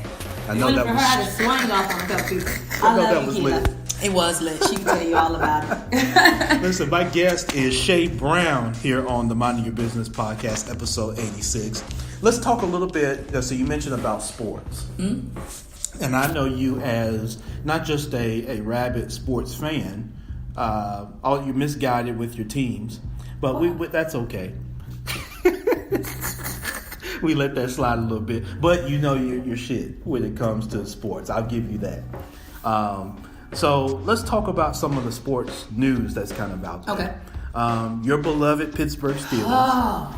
I know for that her, I was. had to swing off on a couple people. I know I that love was you, Keela. lit. It was lit. She can tell you all about it. Listen, my guest is Shay Brown here on the Minding Your Business podcast, episode 86. Let's talk a little bit. So you mentioned about sports. Mm-hmm. And I know you as not just a rabid sports fan. You're misguided with your teams, but that's okay. We let that slide a little bit, but your shit when it comes to sports. I'll give you that. So let's talk about some of the sports news that's kind of out there. Okay. Your beloved Pittsburg Steelers.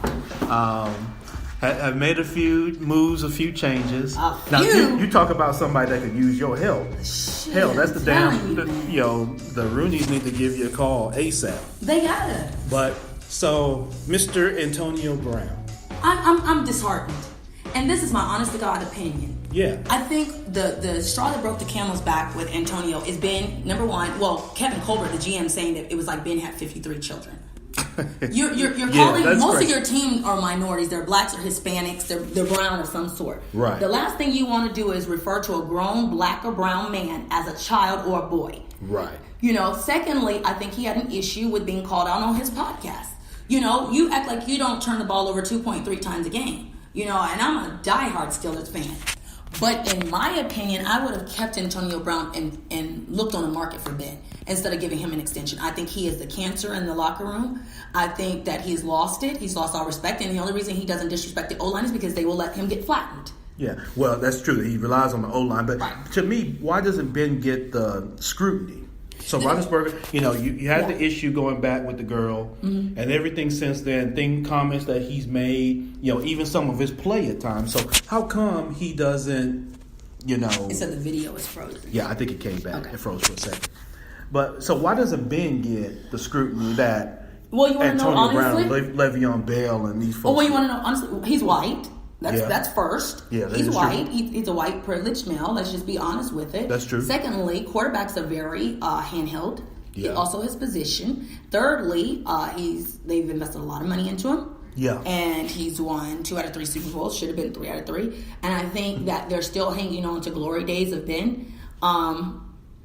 Have made a few moves, a few changes. Now you talk about somebody that could use your help. Shit, Hell, that's the damn. the The Roonies need to give you a call ASAP. They gotta. But so, Mr. Antonio Brown. I'm disheartened, and this is my honest to God opinion. Yeah. I think the straw that broke the camel's back with Antonio is Ben. Number one, well, Kevin Colbert, the GM, saying that it was like Ben had 53 children. You're calling most crazy. of your team are minorities. They're blacks or Hispanics. They're brown of some sort. Right. The last thing you want to do is refer to a grown black or brown man as a child or a boy. Right. Secondly, I think he had an issue with being called out on his podcast. You act like you don't turn the ball over 2.3 times a game. And I'm a diehard Steelers fan. But in my opinion, I would have kept Antonio Brown and looked on the market for Ben instead of giving him an extension. I think he is the cancer in the locker room. I think that he's lost it. He's lost all respect. And the only reason he doesn't disrespect the O-line is because they will let him get flattened. Yeah, well, that's true. He relies on the O-line. But Right. to me, why doesn't Ben get the scrutiny? So Roethlisberger, you had the issue going back with the girl, and everything since then, comments that he's made, even some of his play at times. So how come he doesn't, It said the video is frozen. Yeah, I think it came back. Okay. It froze for a second. But so why doesn't Ben get the scrutiny that Well, you want to know Antonio honestly? Brown, Le'Veon Bell, and these folks? Well, you want to know honestly? He's white. That's first. Yeah, he's white. He's a white privileged male. Let's just be honest with it. That's true. Secondly, quarterbacks are very handheld. Yeah. Also his position. Thirdly, they've invested a lot of money into him. Yeah. And he's won 2 out of 3 Super Bowls. Should have been 3 out of 3. And I think that they're still hanging on to glory days of Ben,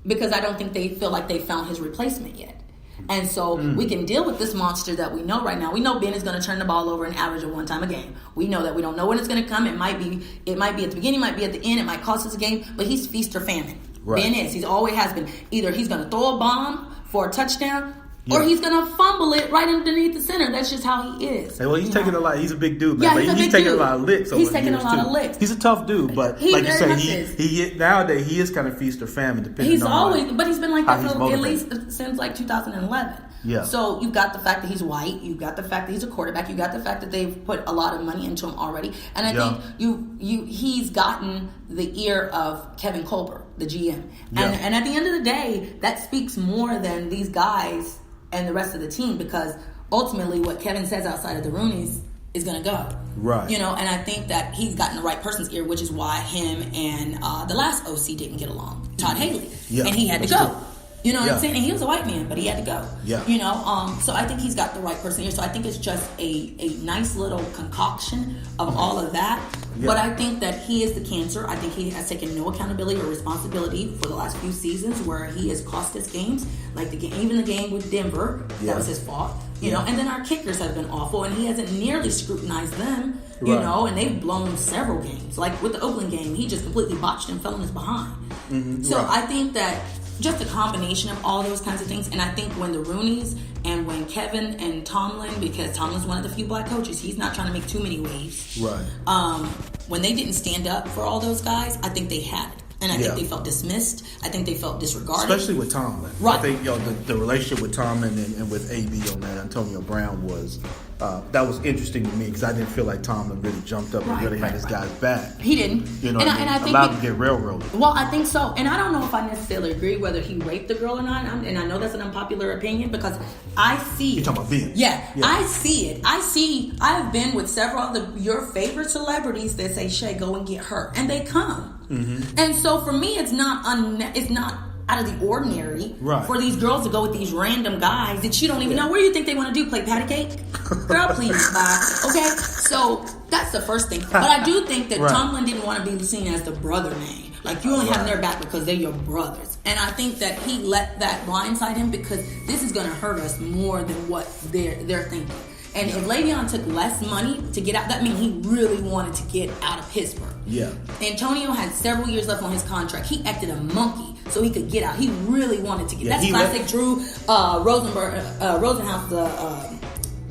because I don't think they feel like they found his replacement yet. And so we can deal with this monster that we know right now. We know Ben is going to turn the ball over and average of 1 time a game. We know that. We don't know when it's going to come. It might be at the beginning, might be at the end. It might cost us a game. But he's feast or famine. Right. Ben is. He's always has been. Either he's going to throw a bomb for a touchdown, or he's going to fumble it right underneath the center. That's just how he is. Well, he's taking a lot. He's a big dude, man. Yeah, but he's taking a lot of licks. He's taking a lot of licks. He's a tough dude, but like you say, he nowadays he is kind of feast or famine, depending on. But he's been like that for at least since like 2011. Yeah. So you've got the fact that he's white. You've got the fact that he's a quarterback. You've got the fact that they've put a lot of money into him already. And I think he's gotten the ear of Kevin Colbert, the GM. And at the end of the day, that speaks more than these guys and the rest of the team, because ultimately what Kevin says outside of the Rooneys is going to go. Right. And I think that he's gotten the right person's ear, which is why him and the last OC didn't get along, Todd Haley. Yeah. And he had to go. True. You know what I'm saying? And he was a white man, but he had to go. Yeah. So I think he's got the right person here. So I think it's just a nice little concoction of all of that. Yeah. But I think that he is the cancer. I think he has taken no accountability or responsibility for the last few seasons where he has cost us games. Like even the game with Denver, that was his fault. You know, and then our kickers have been awful, and he hasn't nearly scrutinized them. You know, and they've blown several games. Like with the Oakland game, he just completely botched and fell on his behind. Mm-hmm. So I think that just a combination of all those kinds of things. And I think when the Rooneys and when Kevin and Tomlin, because Tomlin's one of the few black coaches, he's not trying to make too many waves. Right. When they didn't stand up for all those guys, I think they had it. And I think they felt dismissed. I think they felt disregarded. Especially with Tomlin. Right. I think the relationship with Tomlin and with AB on that, Antonio Brown, was that was interesting to me, because I didn't feel like Tomlin really jumped up and really had his guys back. He didn't. And I think allowed him to get railroaded. Well, I think so. And I don't know if I necessarily agree whether he raped the girl or not. And I know that's an unpopular opinion, because I see. You're talking about Binge. Yeah, I see it. I've been with several of your favorite celebrities that say, Shay, go and get her. And they come. Mm-hmm. And so for me, it's not out of the ordinary for these girls to go with these random guys that you don't even know. What do you think they want to do? Play patty cake? Girl, please, bye. Okay? So that's the first thing. But I do think that Tomlin didn't want to be seen as the brother man. Like, you only have their back because they're your brothers. And I think that he let that blindside him, because this is going to hurt us more than what they're thinking. And if Le'Veon took less money to get out, that means he really wanted to get out of Pittsburgh. Yeah. Antonio had several years left on his contract. He acted a monkey so he could get out. He really wanted to get out. That's classic Drew Rosenhaus,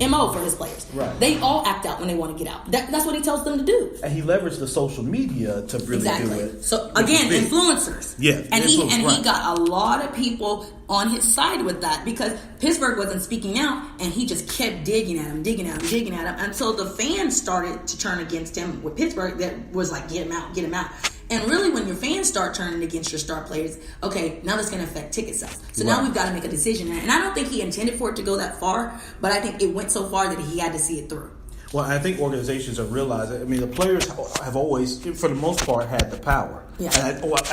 MO for his players. Right. They all act out when they want to get out. That's what he tells them to do. And he leveraged the social media to really do it. So again, influencers. Yeah. And he got a lot of people on his side with that, because Pittsburgh wasn't speaking out, and he just kept digging at him until the fans started to turn against him with Pittsburgh. That was like, get him out. And really, when your fans start turning against your star players, okay, now that's going to affect ticket sales. So now we've got to make a decision. And I don't think he intended for it to go that far, but I think it went so far that he had to see it through. Well, I think organizations have realized it. I mean, the players have always, for the most part, had the power. Yeah.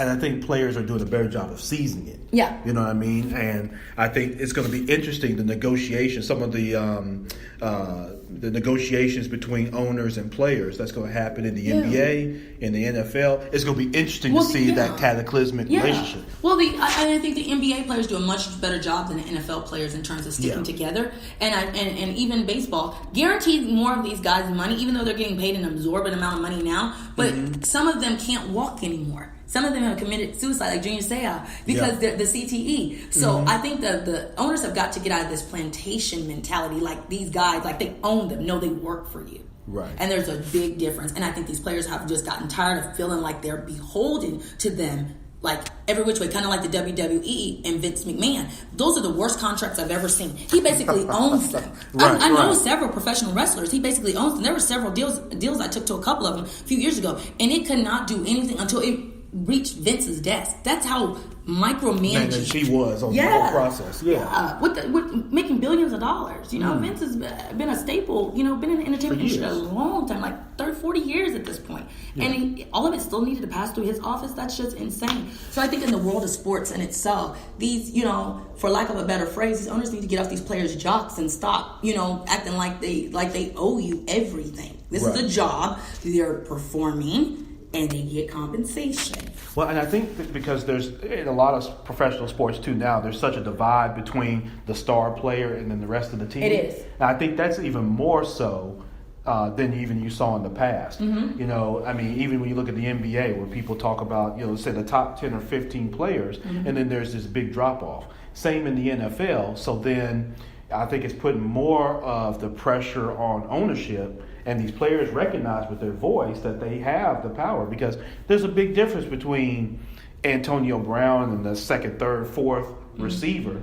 And I think players are doing a better job of seizing it. Yeah. You know what I mean? And I think it's going to be interesting, the negotiations, some of the negotiations between owners and players that's going to happen in the NBA, in the NFL. It's going to be interesting to see that cataclysmic relationship. Well, I think the NBA players do a much better job than the NFL players in terms of sticking together. And even baseball, guaranteed more of these guys money, even though they're getting paid an absorbent amount of money now. But some of them can't walk anymore. Some of them have committed suicide, like Junior Seau, because the CTE. So I think the owners have got to get out of this plantation mentality. Like, these guys, like, they own them. No, they work for you. Right. And there's a big difference. And I think these players have just gotten tired of feeling like they're beholden to them, like, every which way, kind of like the WWE and Vince McMahon. Those are the worst contracts I've ever seen. He basically owns them. I know several professional wrestlers. He basically owns them. There were several deals I took to a couple of them a few years ago, and it could not do anything until it reach Vince's desk. That's how micromanaging. And she was on the whole process. Yeah. With making billions of dollars. You know, Vince has been a staple, you know, been in the entertainment industry a long time, like 30, 40 years at this point. Yeah. And all of it still needed to pass through his office. That's just insane. So I think in the world of sports in itself, these, you know, for lack of a better phrase, these owners need to get off these players' jocks and stop, you know, acting like they owe you everything. This is a job. They're performing. And they get compensation. Well, and I think because there's, in a lot of professional sports too now, there's such a divide between the star player and then the rest of the team. It is. And I think that's even more so than even you saw in the past. Mm-hmm. You know, I mean, even when you look at the NBA where people talk about, you know, say the top 10 or 15 players, and then there's this big drop off. Same in the NFL. So then I think it's putting more of the pressure on ownership. And these players recognize with their voice that they have the power, because there's a big difference between Antonio Brown and the second, third, fourth receiver.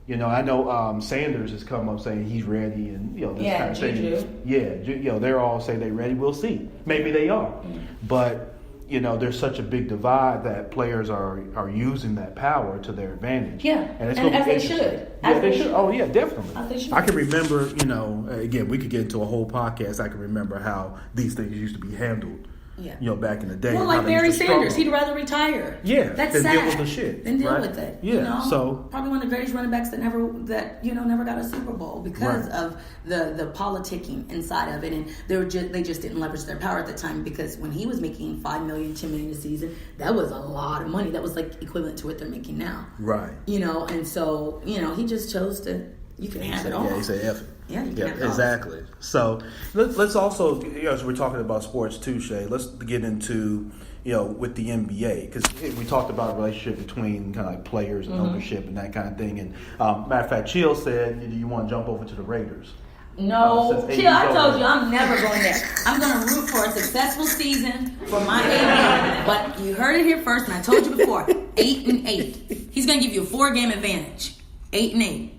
You know, I know Sanders has come up saying he's ready, and you know this kind of Juju. thing. Yeah, you know, they're all saying they're ready. We'll see. Maybe they are, but you know, there's such a big divide that players are using that power to their advantage. Yeah, and it's as they should. Yeah, they should. Oh, yeah, definitely. As they should. I can remember, you know, again, we could get into a whole podcast. I can remember how these things used to be handled. Yeah. You know, back in the day. Well, like Barry Sanders, he'd rather retire. Yeah, that's than sad. deal with the shit. Than deal right? with it. Yeah, you know? So probably one of the greatest running backs that never got a Super Bowl because of the politicking inside of it, and they just didn't leverage their power at the time, because when he was making $5 million, $10 million a season, that was a lot of money. That was like equivalent to what they're making now. Right. You know, and so you know he just chose to. You can have it all. Yeah, he said F it. Yeah, you can have it exactly. All. So let's also, you know, as we're talking about sports too, Shay, let's get into, you know, with the NBA, because we talked about a relationship between kind of like players and ownership and that kind of thing. And matter of fact, Chill said, "Do you want to jump over to the Raiders?" No, Chill, I told you I'm never going there. I'm going to root for a successful season for my AB. But you heard it here first, and I told you before, 8-8. He's going to give you a 4-game advantage. 8-8.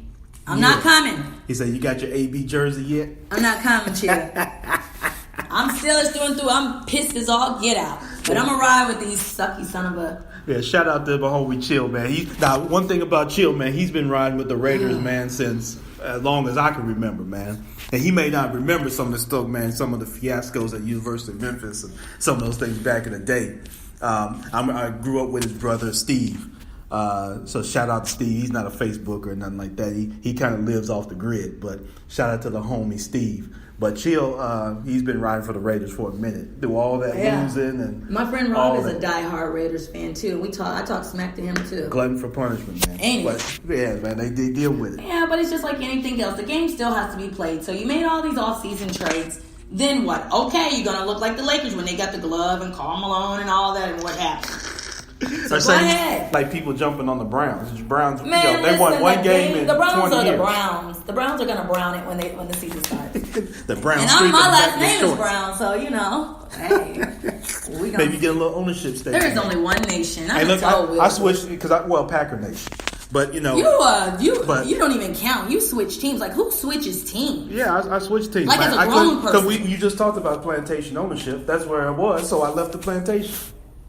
I'm not coming. He said, "You got your AB jersey yet?" I'm not coming, Chill. I'm Steelers through and through. I'm pissed as all get out. But I'm going to ride with these sucky son of a... Yeah, shout out to my homie Chill, man. Now, one thing about Chill, man, he's been riding with the Raiders, man, since as long as I can remember, man. And he may not remember some of the stuff, man, some of the fiascos at University of Memphis and some of those things back in the day. I grew up with his brother, Steve. So shout out to Steve. He's not a Facebooker or nothing like that. He kind of lives off the grid. But shout out to the homie Steve. But Chill, he's been riding for the Raiders for a minute through all that losing and my friend Rob is a diehard Raiders fan too. I talk smack to him too. Glutton for punishment, man. Ain't it? Yeah, man, they deal with it. Yeah, but it's just like anything else. The game still has to be played. So you made all these off-season trades. Then what? Okay, you're gonna look like the Lakers when they got the glove and Karl Malone and all that, and what happened? So go ahead. Like people jumping on the Browns. Browns, man, they won one game in 20 years. The Browns are the Browns. The Browns are gonna brown it when the season starts. The Browns. And my last name is Brown, so you know, hey, we gonna maybe get a little ownership stake. There is only one nation. I switched because Packer Nation. But you know, you don't even count. You switch teams. Like who switches teams? Yeah, I switched teams. Like as a grown person. Because you just talked about plantation ownership. That's where I was, so I left the plantation.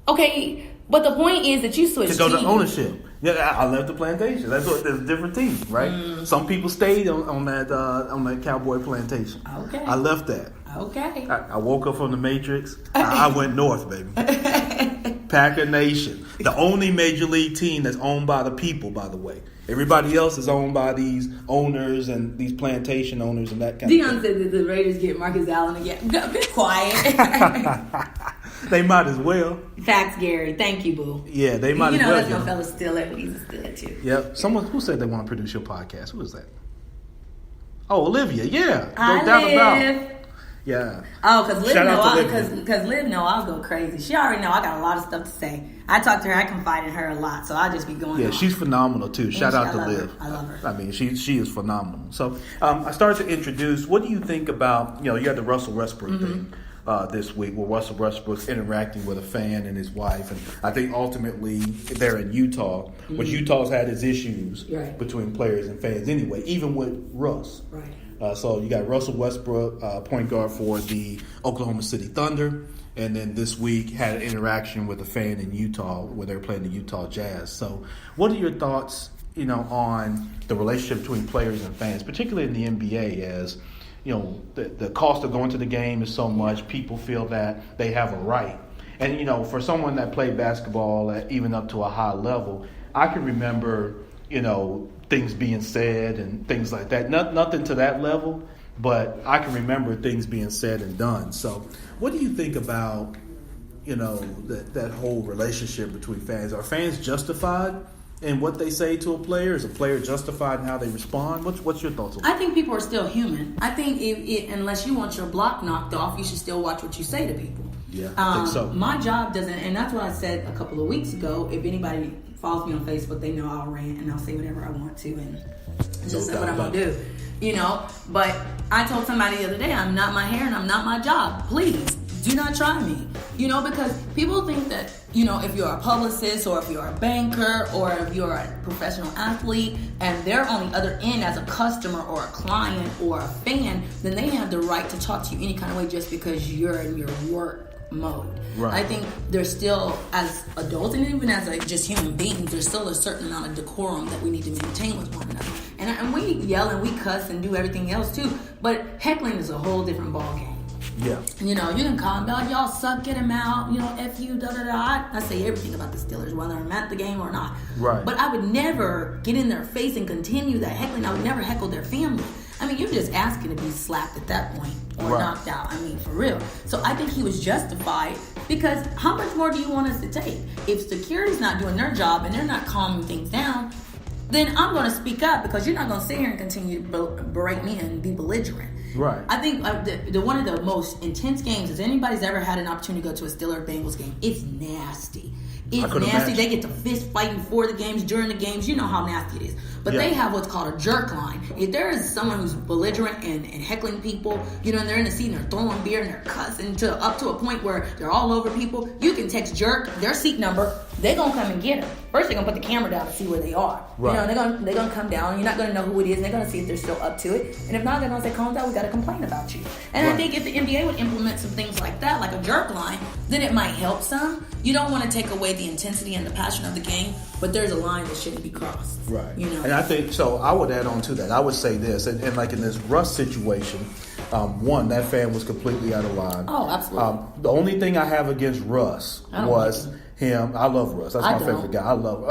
Okay, but the point is that you switched to go to ownership. Yeah, I left the plantation. That's what there's different teams, right? Some people stayed on that cowboy plantation. Okay, I left that. Okay, I woke up from the Matrix. I went north, baby. Packer Nation, the only major league team that's owned by the people, by the way. Everybody else is owned by these owners and these plantation owners and that kind of thing. Deion said that the Raiders get Marcus Allen again. Be quiet. They might as well. Facts, Gary. Thank you, boo. Yeah, they might as well. That's no fella Stiller, but he's a Stiller too. Yep. Someone who said they want to produce your podcast. Who was that? Oh, Olivia. Yeah. No doubt about it. Yeah. Oh, because Liv know I'll go crazy. She already know I got a lot of stuff to say. I talk to her, I confide in her a lot, so I'll just be going. Yeah, on. She's phenomenal too. Shout out to Liv. I love her. I mean, she is phenomenal. So I started to introduce. What do you think about you had the Russell Westbrook thing this week, where Russell Westbrook's interacting with a fan and his wife, and I think ultimately they're in Utah, which Utah's had its issues between players and fans anyway, even with Russ. Right. So you got Russell Westbrook, point guard for the Oklahoma City Thunder. and then this week had an interaction with a fan in Utah where they were playing the Utah Jazz. So, what are your thoughts, on the relationship between players and fans, particularly in the NBA, as the cost of going to the game is so much, people feel that they have a right. And, for someone that played basketball at even up to a high level, I can remember, things being said and things like that. Nothing to that level, but I can remember things being said and done. So what do you think about, that whole relationship between fans? Are fans justified in what they say to a player? Is a player justified in how they respond? What's your thoughts on that? I think people are still human. I think unless you want your block knocked off, you should still watch what you say to people. Yeah, I think so. My job doesn't, and that's what I said a couple of weeks ago. If anybody follows me on Facebook, they know I'll rant and I'll say whatever I want to, and just say what I'm gonna do. But I told somebody the other day, I'm not my hair and I'm not my job. Please do not try me. Because people think that if you're a publicist or if you're a banker or if you're a professional athlete and they're on the other end as a customer or a client or a fan, then they have the right to talk to you any kind of way just because you're in your work mode. Right. I think there's still, as adults and even as just human beings, there's still a certain amount of decorum that we need to maintain with one another. And we yell and we cuss and do everything else too, but heckling is a whole different ballgame. Yeah. You can call them, y'all suck, get them out, F you, da-da-da. I say everything about the Steelers, whether I'm at the game or not. Right. But I would never get in their face and continue that heckling. I would never heckle their family. You're just asking to be slapped at that point or knocked out. For real. So I think he was justified because how much more do you want us to take? If security's not doing their job and they're not calming things down, then I'm going to speak up because you're not going to sit here and continue to berate me and be belligerent. Right. I think the one of the most intense games, if anybody's ever had an opportunity to go to a Steelers Bengals game, it's nasty. It's nasty. Imagine. They get to fist fighting for the games, during the games. You know how nasty it is. But they have what's called a jerk line. If there is someone who's belligerent and heckling people, and they're in the seat and they're throwing beer and they're cussing up to a point where they're all over people, you can text jerk, their seat number, they're going to come and get them. First, they're going to put the camera down to see where they are. Right. They're going to come down and you're not going to know who it is and they're going to see if they're still up to it. And if not, they're going to say, calm down, we got to complain about you. And I think if the NBA would implement some things like that, like a jerk line, then it might help some. You don't want to take away the intensity and the passion of the game, but there's a line that shouldn't be crossed. Right. And I think, so I would add on to that. I would say this, and like in this Russ situation, one, that fan was completely out of line. Oh, absolutely. The only thing I have against Russ was him. I love Russ. That's my favorite guy. I love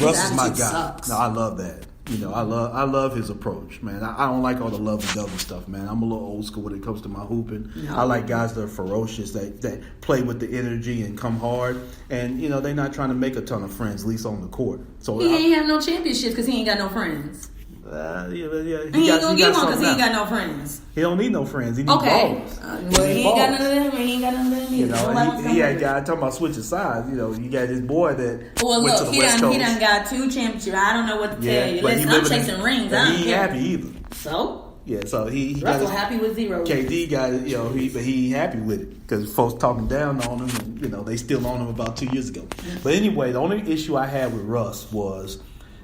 Russ is my guy. Sucks. No, I love that. I love his approach, man. I don't like all the lovey-dovey stuff, man. I'm a little old school when it comes to my hooping. No. I like guys that are ferocious, that play with the energy and come hard. And, they're not trying to make a ton of friends, at least on the court. So he ain't have no championships because he ain't got no friends. Yeah. He ain't gonna get one because he ain't got no friends. He don't need no friends. He needs balls. He ain't got none of them. He ain't got none of them either. He had guy talking about switching sides. You got this boy that went to the West Coast. He done got 2 championships. I don't know what to tell you. Listen, I'm chasing rings. He ain't happy either. So? Yeah, so he Russell happy with 0. KD got it, but he ain't happy with it because folks talking down on him, and they still on him about 2 years ago. Mm-hmm. But anyway, the only issue I had with Russ was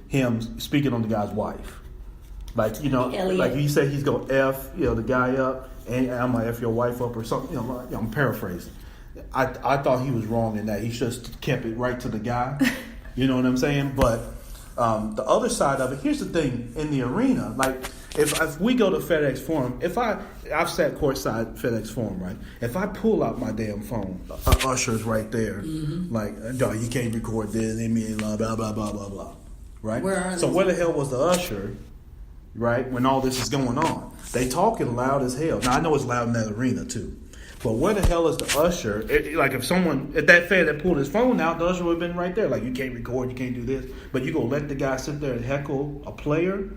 him speaking on the guy's wife. Like he said he's gonna F the guy up, and I'm gonna F your wife up or something. I'm paraphrasing. I thought he was wrong in that. He should have kept it right to the guy. You know what I'm saying? But the other side of it, here's the thing: in the arena, like if we go to FedEx Forum, I've sat courtside FedEx Forum, right? If I pull out my damn phone, Usher's right there, like, no, you can't record this, blah blah blah blah blah blah, right? Where the hell was the Usher? Right, when all this is going on, they talking loud as hell. Now I know it's loud in that arena too, but where the hell is the Usher? Like if that fan that pulled his phone out, the Usher would have been right there. Like, you can't record, you can't do this, but you gonna let the guy sit there and heckle a player?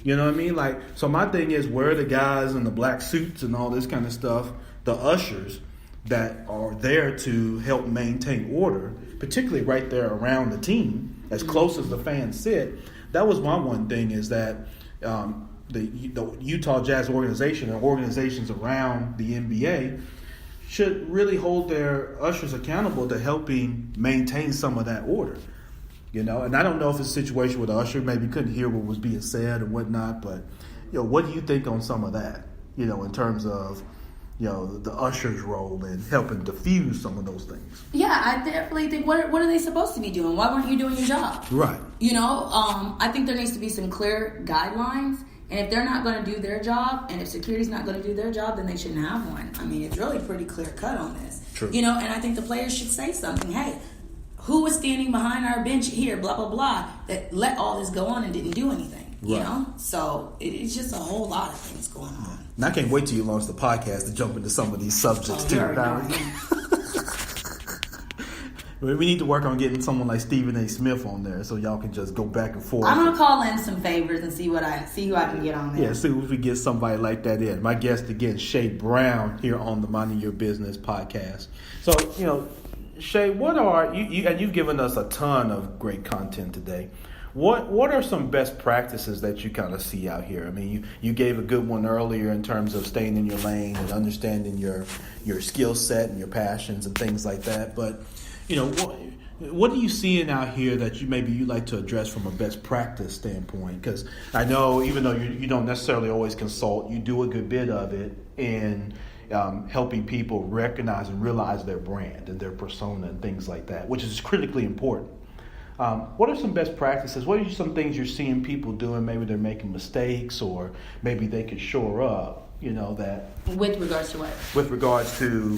You know what I mean? Like, so my thing is, where are the guys in the black suits and all this kind of stuff, the ushers that are there to help maintain order, particularly right there around the team, as close as the fans sit? That was my one thing, is that the Utah Jazz organization and organizations around the NBA should really hold their ushers accountable to helping maintain some of that order. And I don't know if it's a situation where the usher maybe couldn't hear what was being said or whatnot, but what do you think on some of that? In terms of the usher's role in helping diffuse some of those things. Yeah, I definitely think, what are they supposed to be doing? Why weren't you doing your job? Right. I think there needs to be some clear guidelines. And if they're not going to do their job, and if security's not going to do their job, then they shouldn't have one. I mean, it's really pretty clear cut on this. True. And I think the players should say something. Hey, who was standing behind our bench here, blah, blah, blah, that let all this go on and didn't do anything, Right. So it's just a whole lot of things going on. And I can't wait till you launch the podcast to jump into some of these subjects, too. We need to work on getting someone like Stephen A. Smith on there so y'all can just go back and forth. I'm going to call in some favors and see who I can get on there. Yeah, see if we get somebody like that in. My guest, again, Shay Brown, here on the Minding Your Business podcast. So, Shay, what are you? And you've given us a ton of great content today. What are some best practices that you kind of see out here? I mean, you gave a good one earlier in terms of staying in your lane and understanding your skill set and your passions and things like that. But, what are you seeing out here that you'd like to address from a best practice standpoint? Because I know even though you don't necessarily always consult, you do a good bit of it in helping people recognize and realize their brand and their persona and things like that, which is critically important. What are some best practices? What are some things you're seeing people doing? Maybe they're making mistakes, or maybe they could shore up, that. With regards to what? With regards to,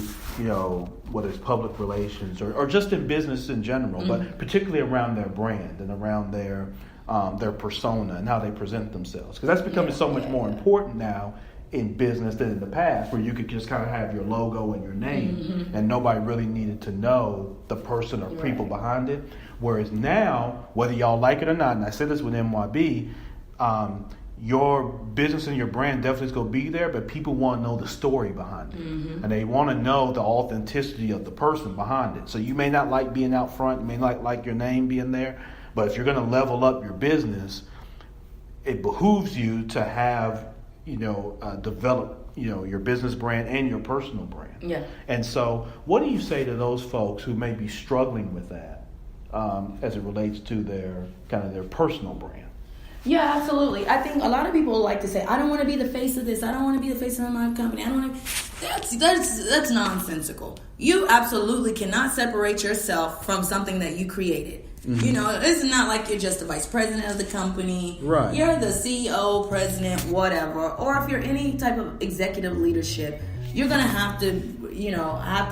whether it's public relations or just in business in general, but particularly around their brand and around their persona and how they present themselves. Because that's becoming so much more important now in business than in the past, where you could just kind of have your logo and your name and nobody really needed to know the person or people behind it. Whereas now, whether y'all like it or not, and I said this with MYB, your business and your brand definitely is going to be there, but people want to know the story behind it. And they want to know the authenticity of the person behind it. So you may not like being out front, you may not like your name being there, but if you're going to level up your business, it behooves you to have, develop, your business brand and your personal brand. Yeah. And so what do you say to those folks who may be struggling with that as it relates to their personal brand? Yeah, absolutely. I think a lot of people like to say, I don't want to be the face of this. I don't want to be the face of my company. I don't want to. That's nonsensical. You absolutely cannot separate yourself from something that you created. It's not like you're just the vice president of the company. Right. You're the CEO, president, whatever. Or if you're any type of executive leadership, you're going to have to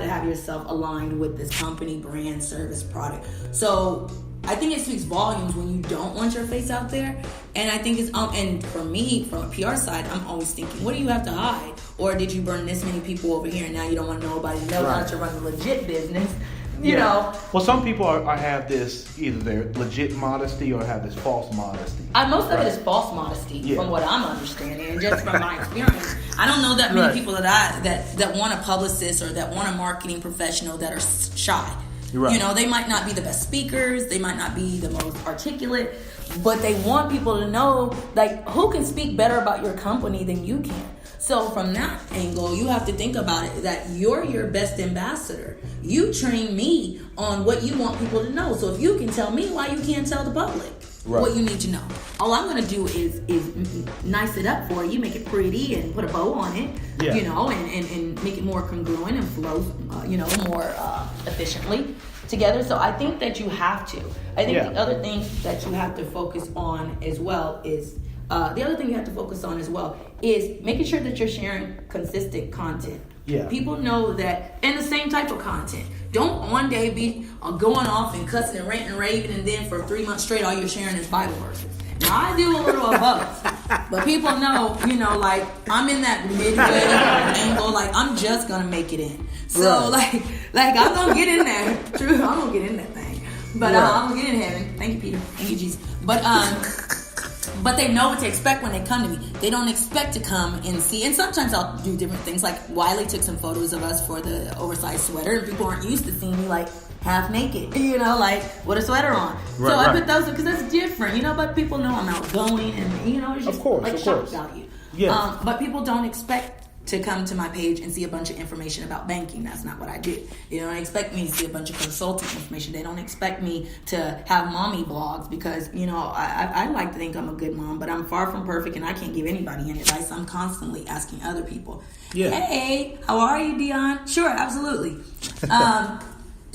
have yourself aligned with this company, brand, service, product. So I think it speaks volumes when you don't want your face out there. And I think it's, and for me, from a PR side, I'm always thinking, what do you have to hide? Or did you burn this many people over here and now you don't want nobody to know how to run a legit business? You know. Well, some people have this, either they're legit modesty or have this false modesty. Most of it is false modesty, from what I'm understanding, and just from my experience. I don't know that many people that want a publicist or that want a marketing professional that are shy. Right. They might not be the best speakers, they might not be the most articulate, but they want people to know, like, who can speak better about your company than you can. So from that angle, you have to think about it, that you're your best ambassador. You train me on what you want people to know. So if you can tell me, why you can't tell the public what you need to know? All I'm going to do is nice it up for you, make it pretty and put a bow on it, and make it more congruent and flow, more efficiently together. So I think that you have to. I think the other thing that you have to focus on as well is making sure that you're sharing consistent content. Yeah. People know that, and the same type of content. Don't one day be going off and cussing and ranting and raving, and then for 3 months straight all you're sharing is Bible verses. Now I do a little of both, but people know, like, I'm in that midway angle. Like, I'm just gonna make it in. So like I'm gonna get in there. True, I'm gonna get in that thing. But I'm gonna get in heaven. Thank you, Peter. Thank you, Jesus. But they know what to expect when they come to me. They don't expect to come and see. And sometimes I'll do different things. Like Wiley took some photos of us for the oversized sweater, and people aren't used to seeing me like half naked, like with a sweater on. So I put those because that's different, but people know I'm outgoing, and it's just shock value. Yeah. But people don't expect to come to my page and see a bunch of information about banking. That's not what I do. They don't expect me to see a bunch of consulting information. They don't expect me to have mommy blogs because, I like to think I'm a good mom, but I'm far from perfect and I can't give anybody any advice. I'm constantly asking other people. Yeah. Hey, how are you, Dion? Sure, absolutely.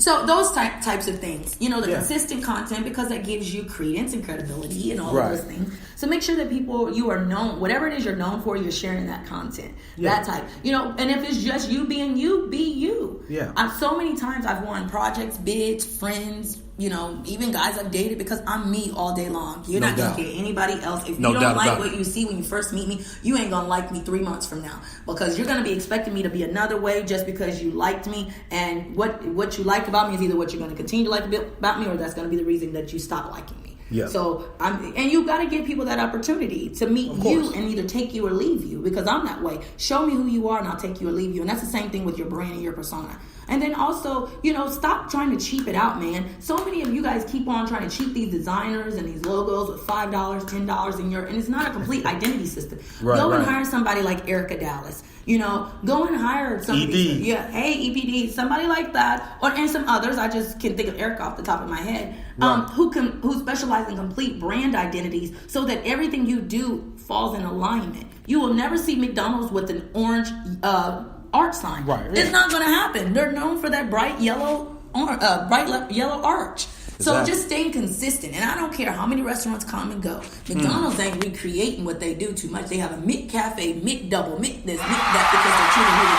So those types of things, consistent content, because that gives you credence and credibility and all of those things. So make sure that you are known, whatever it is you're known for, you're sharing that content, that type, and if it's just you being you, be you. Yeah. So many times I've won projects, bids, friends, even guys I've dated because I'm me all day long. You're not going to get anybody else. If you don't like what you see when you first meet me, you ain't going to like me 3 months from now because you're going to be expecting me to be another way just because you liked me. And what you like about me is either what you're going to continue to like about me or that's going to be the reason that you stop liking me. Yeah. So and you got to give people that opportunity to meet you and either take you or leave you because I'm that way. Show me who you are and I'll take you or leave you. And that's the same thing with your brand and your persona. And then also, stop trying to cheap it out, man. So many of you guys keep on trying to cheap these designers and these logos with $5, $10 and it's not a complete identity system. Go and hire somebody like Erica Dallas. Go and hire somebody. ED. EPD, somebody like that, and some others. I just can think of Erica off the top of my head, who specialize in complete brand identities, so that everything you do falls in alignment. You will never see McDonald's with an orange art sign. It's not going to happen. They're known for that bright yellow arch. So just staying consistent. And I don't care how many restaurants come and go. McDonald's ain't recreating what they do too much. They have a McCafe, McDouble, Mc this, Mc that because they're treating really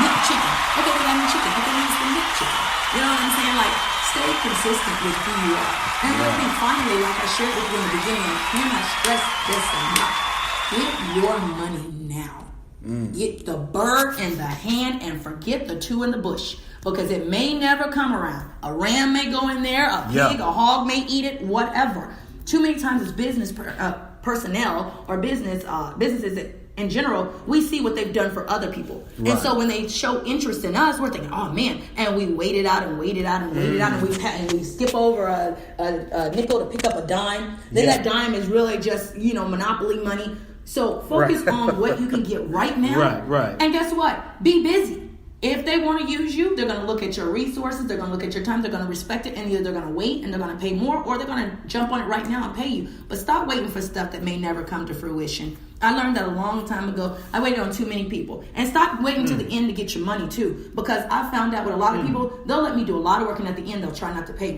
McChicken. Okay, we got McChicken. Okay, use the McChicken. You know what I'm saying? Like, stay consistent with who you are. And then finally, like I shared with you in the beginning, I cannot stress this enough. Get your money now. Get the bird in the hand and forget the two in the bush. Because it may never come around. A ram may go in there, a pig, a hog may eat it, whatever. Too many times as business personnel or businesses in general, we see what they've done for other people. And so when they show interest in us, we're thinking, oh man, and we waited out and waited out and waited out and we skip over a nickel to pick up a dime. Then that dime is really just, monopoly money. So focus on what you can get right now. Right. And guess what? Be busy. If they want to use you, they're going to look at your resources, they're going to look at your time, they're going to respect it, and either they're going to wait and they're going to pay more, or they're going to jump on it right now and pay you. But stop waiting for stuff that may never come to fruition. I learned that a long time ago. I waited on too many people. And stop waiting to the end to get your money too. Because I found out with a lot of people, they'll let me do a lot of work, and at the end they'll try not to pay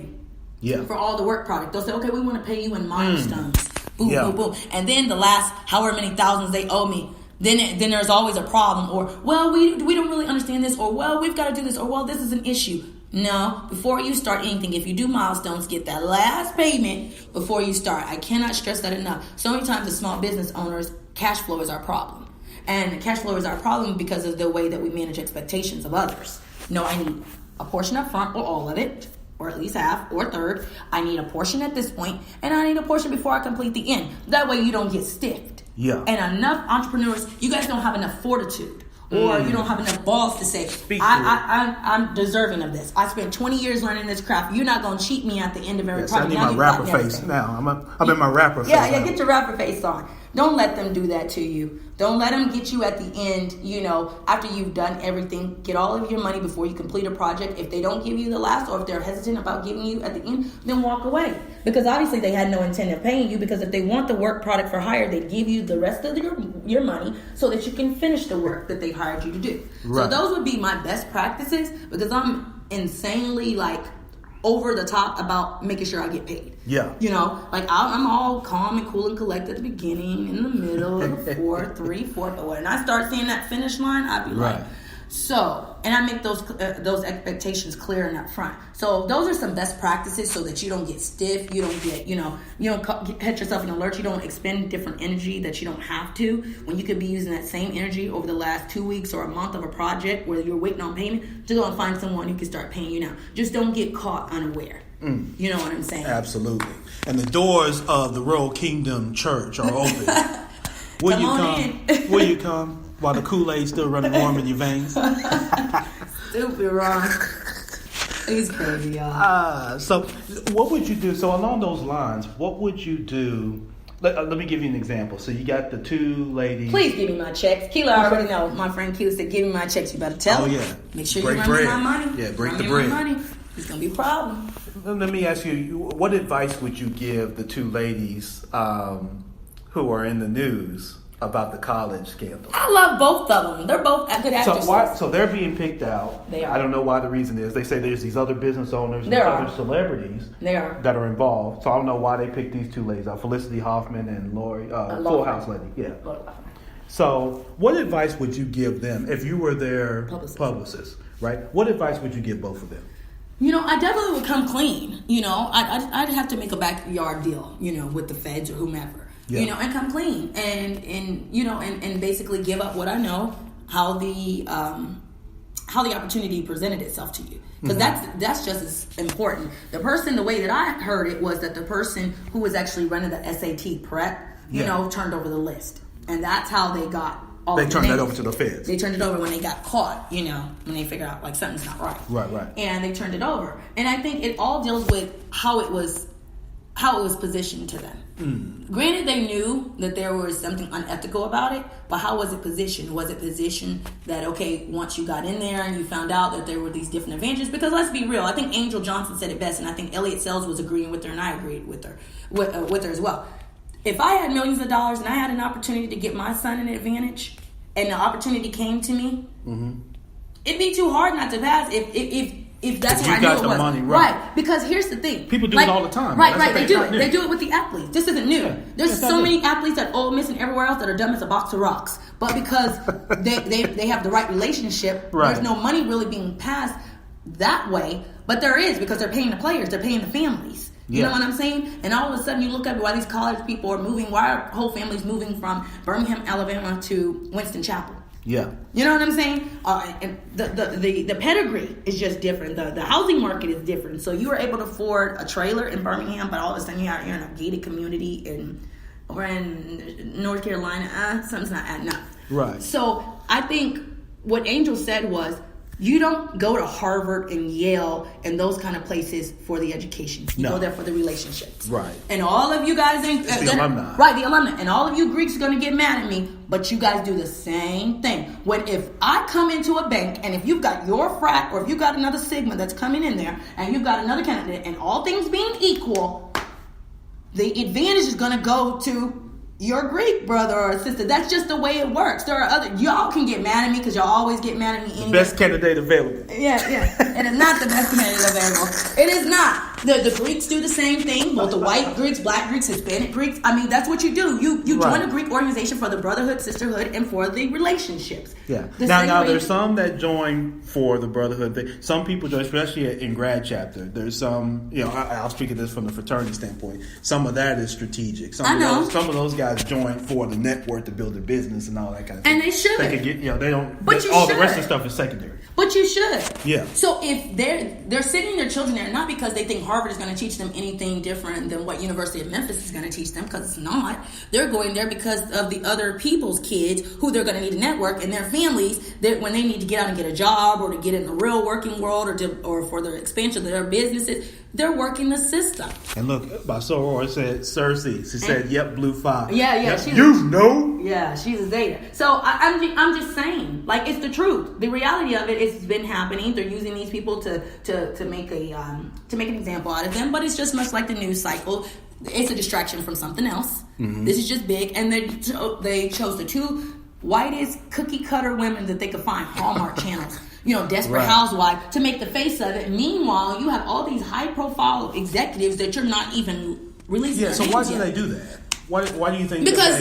me for all the work product. They'll say, okay, we want to pay you in milestones. Boom, boom, boom. And then the last however many thousands they owe me, then there's always a problem, or, well, we don't really understand this, or, well, we've got to do this, or, well, this is an issue. No, before you start anything, if you do milestones, get that last payment before you start. I cannot stress that enough. So many times as small business owners, cash flow is our problem. And cash flow is our problem because of the way that we manage expectations of others. No, I need a portion up front, or all of it, or at least half, or a third. I need a portion at this point, and I need a portion before I complete the end. That way you don't get stiffed. And enough entrepreneurs, you guys don't have enough fortitude, or you don't have enough balls to say, I'm deserving of this. I spent 20 years learning this craft. You're not going to cheat me at the end of every project. I need my rapper face now. I'm in my rapper face. Yeah, get your rapper face on. Don't let them do that to you. Don't let them get you at the end, after you've done everything. Get all of your money before you complete a project. If they don't give you the last, or if they're hesitant about giving you at the end, then walk away. Because obviously they had no intent of paying you, because if they want the work product for hire, they give you the rest of your money so that you can finish the work that they hired you to do. So those would be my best practices, because I'm insanely over the top about making sure I get paid. I'm all calm and cool and collected at the beginning, in the middle, the fourth, but when I start seeing that finish line, I'd be like, so, and I make those expectations clear and up front. So those are some best practices so that you don't get stiff, you don't get, you don't hit yourself in an alert, you don't expend different energy that you don't have to, when you could be using that same energy over the last 2 weeks or a month of a project where you're waiting on payment to go and find someone who can start paying you now. Just don't get caught unaware. You know what I'm saying? Absolutely. And the doors of the Royal Kingdom Church are open. Will you come? Will you come? While the Kool-Aid's still running warm in your veins. Stupid, Ron. He's crazy, y'all. So what would you do? So along those lines, what would you do let me give you an example. So you got the two ladies. Please give me my checks. Keela already know. My friend Keela said, "Give me my checks." You better tell Oh me. yeah. Make sure break you run bread. me my money. Yeah, break run the me bread. My money. It's gonna be a problem. Let me ask you, what advice would you give the two ladies who are in the news about the college scandal? I love both of them. They're both good actresses. So they're being picked out. They are. I don't know why the reason is. They say there's these other business owners and There other are. celebrities They are. that are involved. So I don't know why they picked these two ladies out, Felicity Hoffman and Lori, Full House lady. Yeah. So what advice would you give them if you were their publicist, right? What advice would you give both of them? You know, I definitely would come clean. You know, I'd have to make a backyard deal, you know, with the feds or whomever. Yeah. You know, and come clean and you know, and basically give up what I know, how the opportunity presented itself to you. Because that's just as important. The way that I heard it was that the person who was actually running the SAT prep, you know, turned over the list. And that's how they got all They the turned that names. over to the feds. They turned it over when they got caught, you know, when they figured out like something's not right. Right. And they turned it over. And I think it all deals with how it was positioned to them. Granted, they knew that there was something unethical about it, but how was it positioned? Was it positioned that, okay, once you got in there and you found out that there were these different advantages? Because let's be real, I think Angel Johnson said it best, and I think Elliot Sells was agreeing with her, and I agreed with her as well. If I had millions of dollars and I had an opportunity to get my son an advantage, and the opportunity came to me, it'd be too hard not to pass if that's If what you I got knew the it was. money, right. Because here's the thing. People do it all the time. Right, That's They do not it. new. They do it with the athletes. This isn't new. Yeah. There's It's so not many new. athletes at Ole Miss and everywhere else that are dumb as a box of rocks. But because they have the right relationship, Right. there's no money really being passed that way. But there is, because they're paying the players. They're paying the families. You know what I'm saying? And all of a sudden you look at why these college people are moving, why our whole families moving from Birmingham, Alabama to Winston-Chapel. Yeah. You know what I'm saying? And the pedigree is just different. The housing market is different. So you were able to afford a trailer in Birmingham, but all of a sudden you're in a gated community or in North Carolina. Something's not adding up. Right. So I think what Angel said was, you don't go to Harvard and Yale and those kind of places for the education. You go there for the relationships. Right. And all of you guys... the alumni. Right, the alumni. And all of you Greeks are going to get mad at me, but you guys do the same thing. If I come into a bank and if you've got your frat or if you've got another Sigma that's coming in there and you've got another candidate, and all things being equal, the advantage is going to go to your Greek brother or sister. That's just the way it works. There are other... Y'all can get mad at me because y'all always get mad at me anyway. Best candidate available. Yeah. It is not the best candidate available. It is not. The Greeks do the same thing. Both the white Greeks, black Greeks, Hispanic Greeks. I mean, that's what you do. You join a Greek organization for the brotherhood, sisterhood, and for the relationships. Yeah. Now there's some that join for the brotherhood thing. Some people join, especially in grad chapter. There's some, I'll speak of this from the fraternity standpoint. Some of that is strategic. Some of those guys join for the network to build a business and all that kind of thing. And they should. They could get, they don't. But you all should. the rest of the stuff is secondary. But you should. Yeah. So if they're sending their children there not because they think Harvard is going to teach them anything different than what University of Memphis is going to teach them, because it's not. They're going there because of the other people's kids who they're going to need to network, and their families that when they need to get out and get a job or to get in the real working world or for their expansion of their businesses, they're working the system. And look, by Soror said Cersei. She said, "Yep, blue 5." Yeah. Yep, she's a Zeta. So I'm just saying, like, it's the truth. The reality of it is it's been happening. They're using these people to make an example out of them. But it's just much like the news cycle. It's a distraction from something else. Mm-hmm. This is just big, and they chose the two whitest cookie cutter women that they could find, Hallmark channels. Desperate Housewife, to make the face of it. Meanwhile, you have all these high-profile executives that you're not even releasing. Yeah, so why did they do that? Why do you think? Because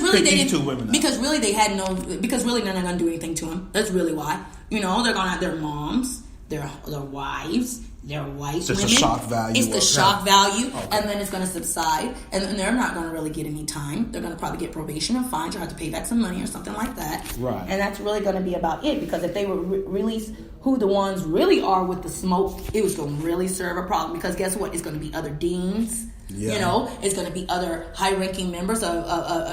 really they didn't. Two women because really they had no. Because really they're not going to do anything to them. That's really why. They're going to have their moms, their wives. They're white just women. It's the shock value. It's the shock value, okay. And then it's going to subside, and then they're not going to really get any time. They're going to probably get probation and fines, or have to pay back some money or something like that. Right. And that's really going to be about it, because if they would release who the ones really are with the smoke, it was going to really serve a problem. Because guess what? It's going to be other deans. Yeah. It's going to be other high-ranking members of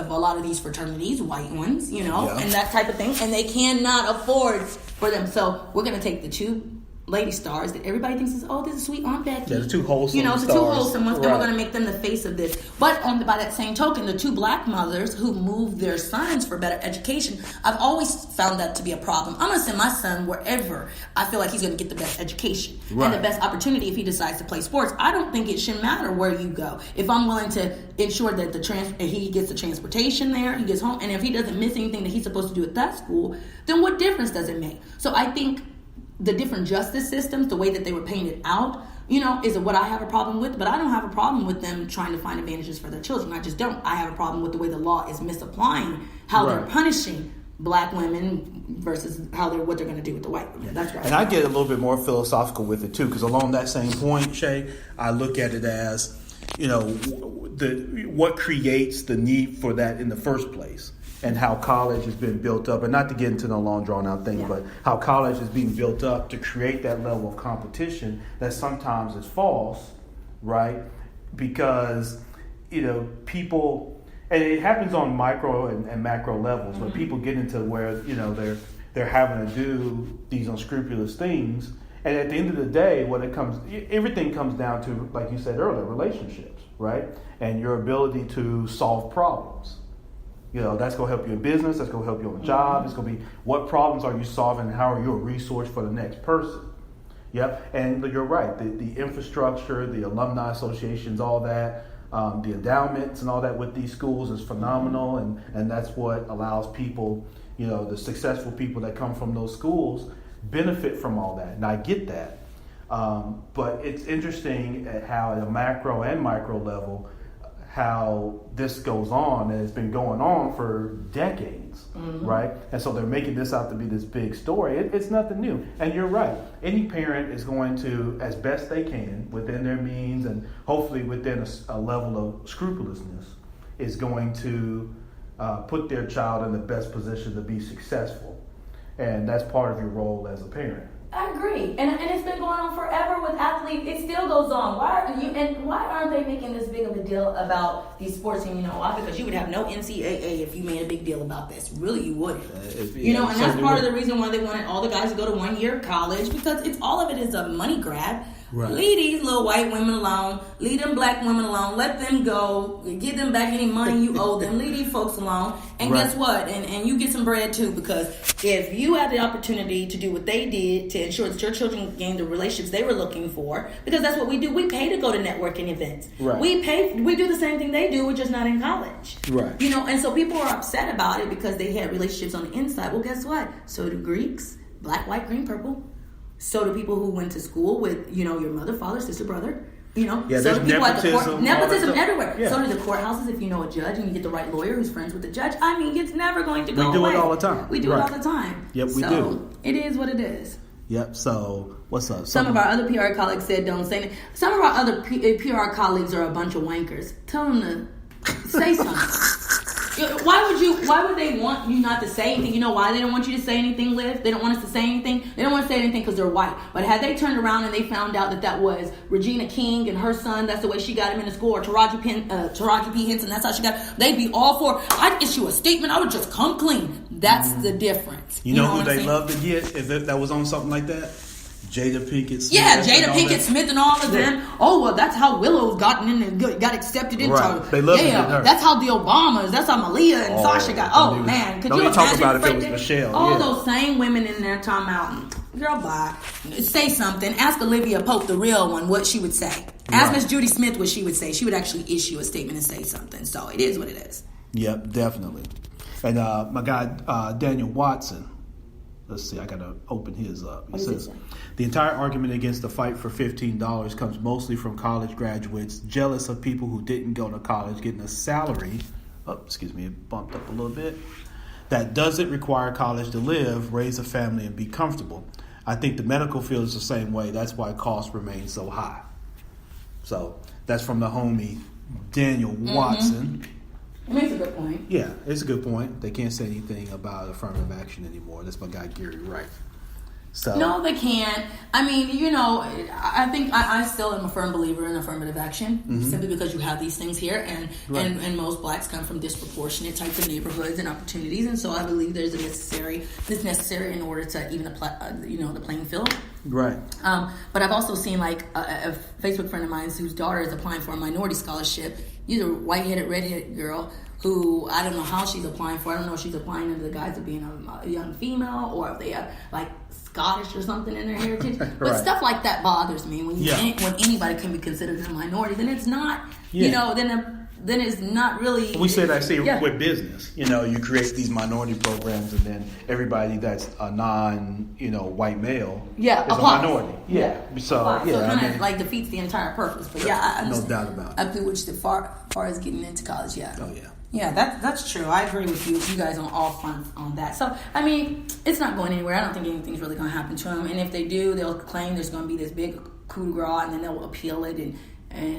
a lot of these fraternities, white ones, and that type of thing. And they cannot afford for them. So we're going to take the two lady stars that everybody thinks is, this is sweet Aunt Becky. Yeah, the two wholesome the stars. two wholesome ones, Right. and we're going to make them the face of this. But by that same token, the two black mothers who move their sons for better education, I've always found that to be a problem. I'm going to send my son wherever I feel like he's going to get the best education Right. and the best opportunity if he decides to play sports. I don't think it should matter where you go. If I'm willing to ensure that he gets the transportation there, he gets home, and if he doesn't miss anything that he's supposed to do at that school, then what difference does it make? So I think the different justice systems, the way that they were painted out, is what I have a problem with. But I don't have a problem with them trying to find advantages for their children. I just don't. I have a problem with the way the law is misapplying how Right. they're punishing black women versus what they're going to do with the white women. That's right. And I get a little bit more philosophical with it too, because along that same point, Shay, I look at it as, what creates the need for that in the first place, and how college has been built up. And not to get into the long drawn out thing, but how college is being built up to create that level of competition that sometimes is false, right? Because people. And it happens on micro and macro levels, where people get into where they're having to do these unscrupulous things, and at the end of the day, everything comes down to, like you said earlier, relationships, right? And your ability to solve problems. That's going to help you in business. That's going to help you on the job. It's going to be, what problems are you solving, and how are you a resource for the next person? Yep. And you're right. The infrastructure, the alumni associations, all that. The endowments and all that with these schools is phenomenal, and that's what allows people, the successful people that come from those schools benefit from all that, and I get that. But it's interesting at how at a macro and micro level, how this goes on, and it's been going on for decades, right? And so they're making this out to be this big story. It's nothing new. And you're right. Any parent is going to, as best they can, within their means and hopefully within a level of scrupulousness, is going to put their child in the best position to be successful. And that's part of your role as a parent. I agree, and it's been going on forever with athletes. It still goes on. Why aren't they making this big of a deal about these sports? And why? Because you would have no NCAA if you made a big deal about this. Really, you wouldn't. And that's part of the reason why they wanted all the guys to go to 1 year college, because all of it is a money grab. Right. Leave these little white women alone. Leave them black women alone. Let them go. Give them back any money you owe them. Leave these folks alone. And right. Guess what? And you get some bread too, because if you had the opportunity to do what they did to ensure that your children gained the relationships they were looking for, because that's what we do. We pay to go to networking events. Right. We do the same thing they do. We're just not in college. Right. And so people are upset about it because they had relationships on the inside. Well, guess what? So do Greeks. Black, white, green, purple. So do people who went to school with, your mother, father, sister, brother. Yeah, so there's do people at the court. nepotism Nepotism everywhere. Yeah. So do the courthouses if you know a judge and you get the right lawyer who's friends with the judge. I mean, it's never going to go away. We do it all the time. We do Right. it all the time. Yep, we do. It is what it is. Yep. So what's up? Some of our other PR colleagues said don't say anything. Some of our other PR colleagues are a bunch of wankers. Tell them to say something. Why would they want you not to say anything? You know why they don't want you to say anything, Liv? They don't want us to say anything. They don't want to say anything because they're white. But had they turned around and they found out that was Regina King and her son, that's the way she got him into school, or Taraji P. Henson, that's how she got him, they'd be all for, I'd issue a statement, I would just come clean. That's the difference. You know who they love to get if that was on something like that? Jada Pinkett Smith. Yeah, Jada Pinkett Smith and all of them. Oh, well, that's how Willow's gotten in and got accepted into. Right. They love to get her. That's how the Obamas, that's how Malia and Sasha got. Oh, man. Could you imagine talk about if it was Michelle? All those same women in there talking about, girl, bye. Say something. Ask Olivia Pope, the real one, what she would say. Ask Miss Judy Smith what she would say. She would actually issue a statement and say something. So it is what it is. Yep, definitely. And my guy, Daniel Watson. Let's see, I got to open his up. He says, the entire argument against the fight for $15 comes mostly from college graduates jealous of people who didn't go to college getting a salary. It bumped up a little bit. That doesn't require college to live, raise a family, and be comfortable. I think the medical field is the same way. That's why costs remain so high. So that's from the homie Daniel Watson. It makes a good point. Yeah, it's a good point. They can't say anything about affirmative action anymore. That's my guy Gary Wright. So no, they can't. I mean, I think I still am a firm believer in affirmative action, simply because you have these things here, and most blacks come from disproportionate types of neighborhoods and opportunities, and so I believe there's it's necessary in order to even the playing field. Right. But I've also seen like a Facebook friend of mine whose daughter is applying for a minority scholarship. She's a white-headed, red-headed girl who I don't know how she's applying for. I don't know if she's applying under the guise of being a young female or if they are like Scottish or something in their heritage. But Right. Stuff like that bothers me. When when anybody can be considered a minority, then it's not. Then it's not really. We say that with business. You create these minority programs, and then everybody that's a white male is applies. a minority. Yeah. So it kind of like defeats the entire purpose. But I understand. No doubt about it. Up to which far as getting into college, Oh yeah. Yeah, that's true. I agree with you guys on all fronts on that. So, I mean, it's not going anywhere. I don't think anything's really going to happen to them. And if they do, they'll claim there's going to be this big coup de grace, and then they'll appeal it, and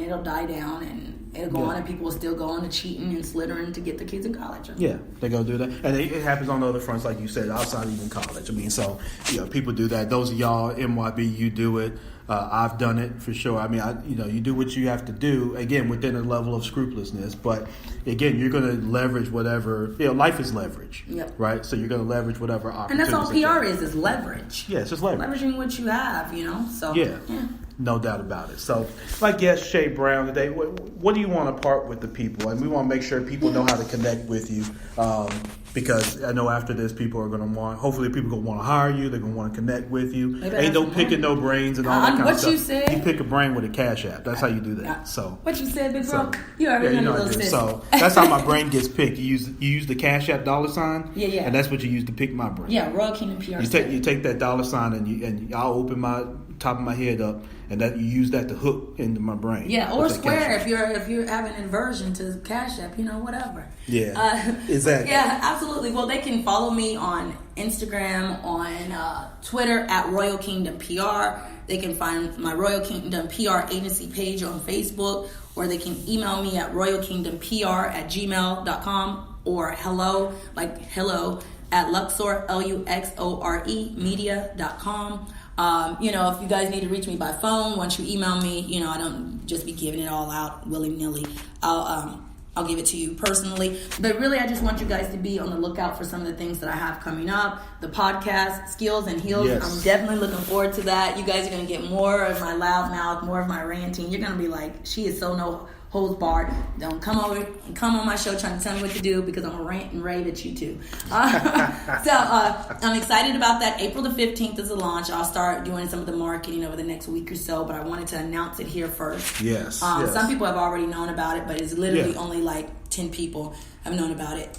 it'll die down, and it'll go on, and people will still go on to cheating and slittering to get the kids in college. Yeah, they're going to do that. And it happens on the other fronts, like you said, outside even college. I mean, so, people do that. Those of y'all, MYB, you do it. I've done it for sure. I mean, you do what you have to do, again, within a level of scrupulousness. But, again, you're going to leverage whatever, life is leverage, right? So you're going to leverage whatever opportunities. And that's all PR is leverage. Yeah, it's just leverage. Leveraging what you have, so. Yeah. No doubt about it. So, my guest, Shay Brown, today, what do you want to part with the people? And we want to make sure people know how to connect with you, because I know after this, people are going to hopefully people going to want to hire you. They're going to want to connect with you. Ain't no picking no brains and all that kind of stuff. What you said? You pick a brain with a Cash App. That's how you do that. So what you said, big bro? You already know what this. So, that's how my brain gets picked. You use the Cash App $sign. Yeah. And that's what you use to pick my brain. Yeah, Royal Kingdom PR. You take that $sign and I'll open my top of my head up, and that you use that to hook into my brain. Yeah, or Square if you're having an aversion to Cash App, whatever. Yeah, exactly. Yeah, absolutely. Well, they can follow me on Instagram, on Twitter at Royal Kingdom PR. They can find my Royal Kingdom PR agency page on Facebook, or they can email me at royalkingdompr@gmail.com, or hello at Luxor, Luxore media.com. If you guys need to reach me by phone, once you email me, I don't just be giving it all out willy-nilly. I'll give it to you personally. But really, I just want you guys to be on the lookout for some of the things that I have coming up. The podcast, Skills and Heels. Yes. I'm definitely looking forward to that. You guys are going to get more of my loud mouth, more of my ranting. You're going to be like, she is so no holds barred. Don't come on my show trying to tell me what to do, because I'm going to rant and rave at you too. I'm excited about that. April the 15th is the launch. I'll start doing some of the marketing over the next week or so, but I wanted to announce it here first. Yes. Some people have already known about it, but it's literally only like 10 people have known about it.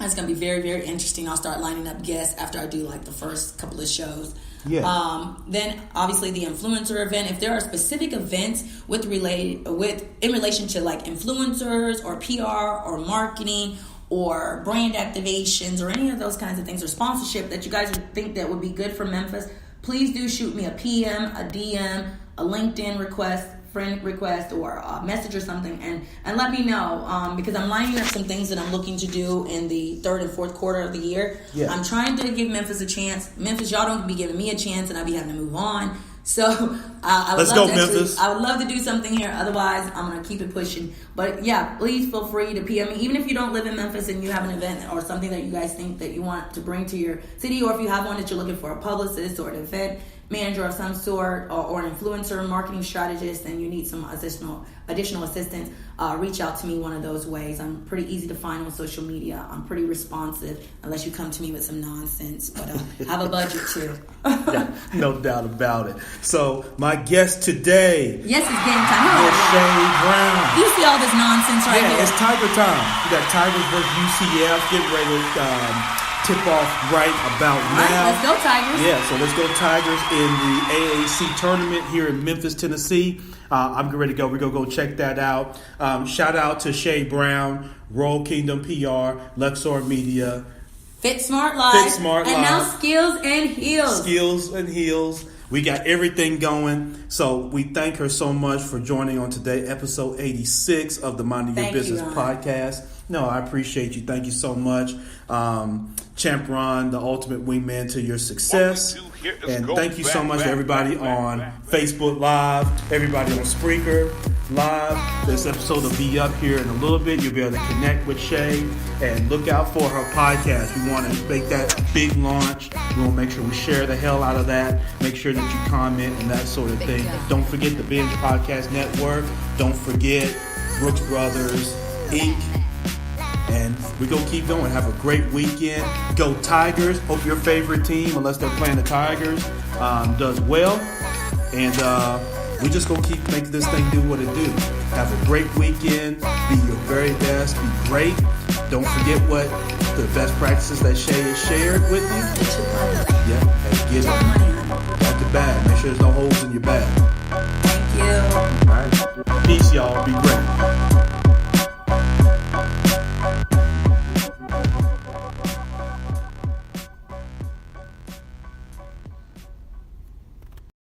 It's going to be very, very interesting. I'll start lining up guests after I do like the first couple of shows. Yeah. Then obviously the influencer event. If there are specific events in relation to like influencers or PR or marketing or brand activations or any of those kinds of things, or sponsorship that you guys think that would be good for Memphis, please do shoot me a PM, a DM, a LinkedIn request, friend request, or a message or something, and let me know, because I'm lining up some things that I'm looking to do in the third and fourth quarter of the year. Yeah. I'm trying to give Memphis a chance. Memphis, y'all don't be giving me a chance, and I be having to move on. So Let's go, Memphis. I would love to do something here. Otherwise, I'm going to keep it pushing. But yeah, please feel free to PM me. Even if you don't live in Memphis and you have an event or something that you guys think that you want to bring to your city, or if you have one that you're looking for a publicist or an event manager of some sort, or an influencer marketing strategist, and you need some additional assistance, reach out to me one of those ways. I'm pretty easy to find on social media. I'm pretty responsive, unless you come to me with some nonsense, but have a budget too. Yeah, no doubt about it. So my guest today, yes, it's game time. is Shay Brown. You see all this nonsense right here? It's Tiger time. We got Tigers versus UCF. Get ready to tip off right about now. All right, let's go Tigers. Yeah, so let's go Tigers in the AAC tournament here in Memphis, Tennessee. I'm getting ready to go. We're going to go check that out. Shout out to Shay Brown, Royal Kingdom PR, Luxor Media. Fit Smart Live. And Live. now Skills and Heels. Skills and Heels. We got everything going. So we thank her so much for joining on today, episode 86 of the Minding Your Business podcast. No, I appreciate you. Thank you so much. Champ Ron, the ultimate wingman to your success. What we do here is And Go thank you so Back, much to Back, everybody Back, Back, on Back. Facebook Live, everybody on Spreaker Live. This episode will be up here in a little bit. You'll be able to connect with Shay and look out for her podcast. We want to make that big launch. We want to make sure we share the hell out of that. Make sure that you comment and that sort of thing. Don't forget the Binge Podcast Network. Don't forget Brooks Brothers Inc. And we're going to keep going. Have a great weekend. Go Tigers. Hope your favorite team, unless they're playing the Tigers, does well. And we just going to keep making this thing do what it do. Have a great weekend. Be your very best. Be great. Don't forget what the best practices that Shay has shared with you. Yeah, and get out the bag. Make sure there's no holes in your bag. Thank you. All right. Peace, y'all. Be great.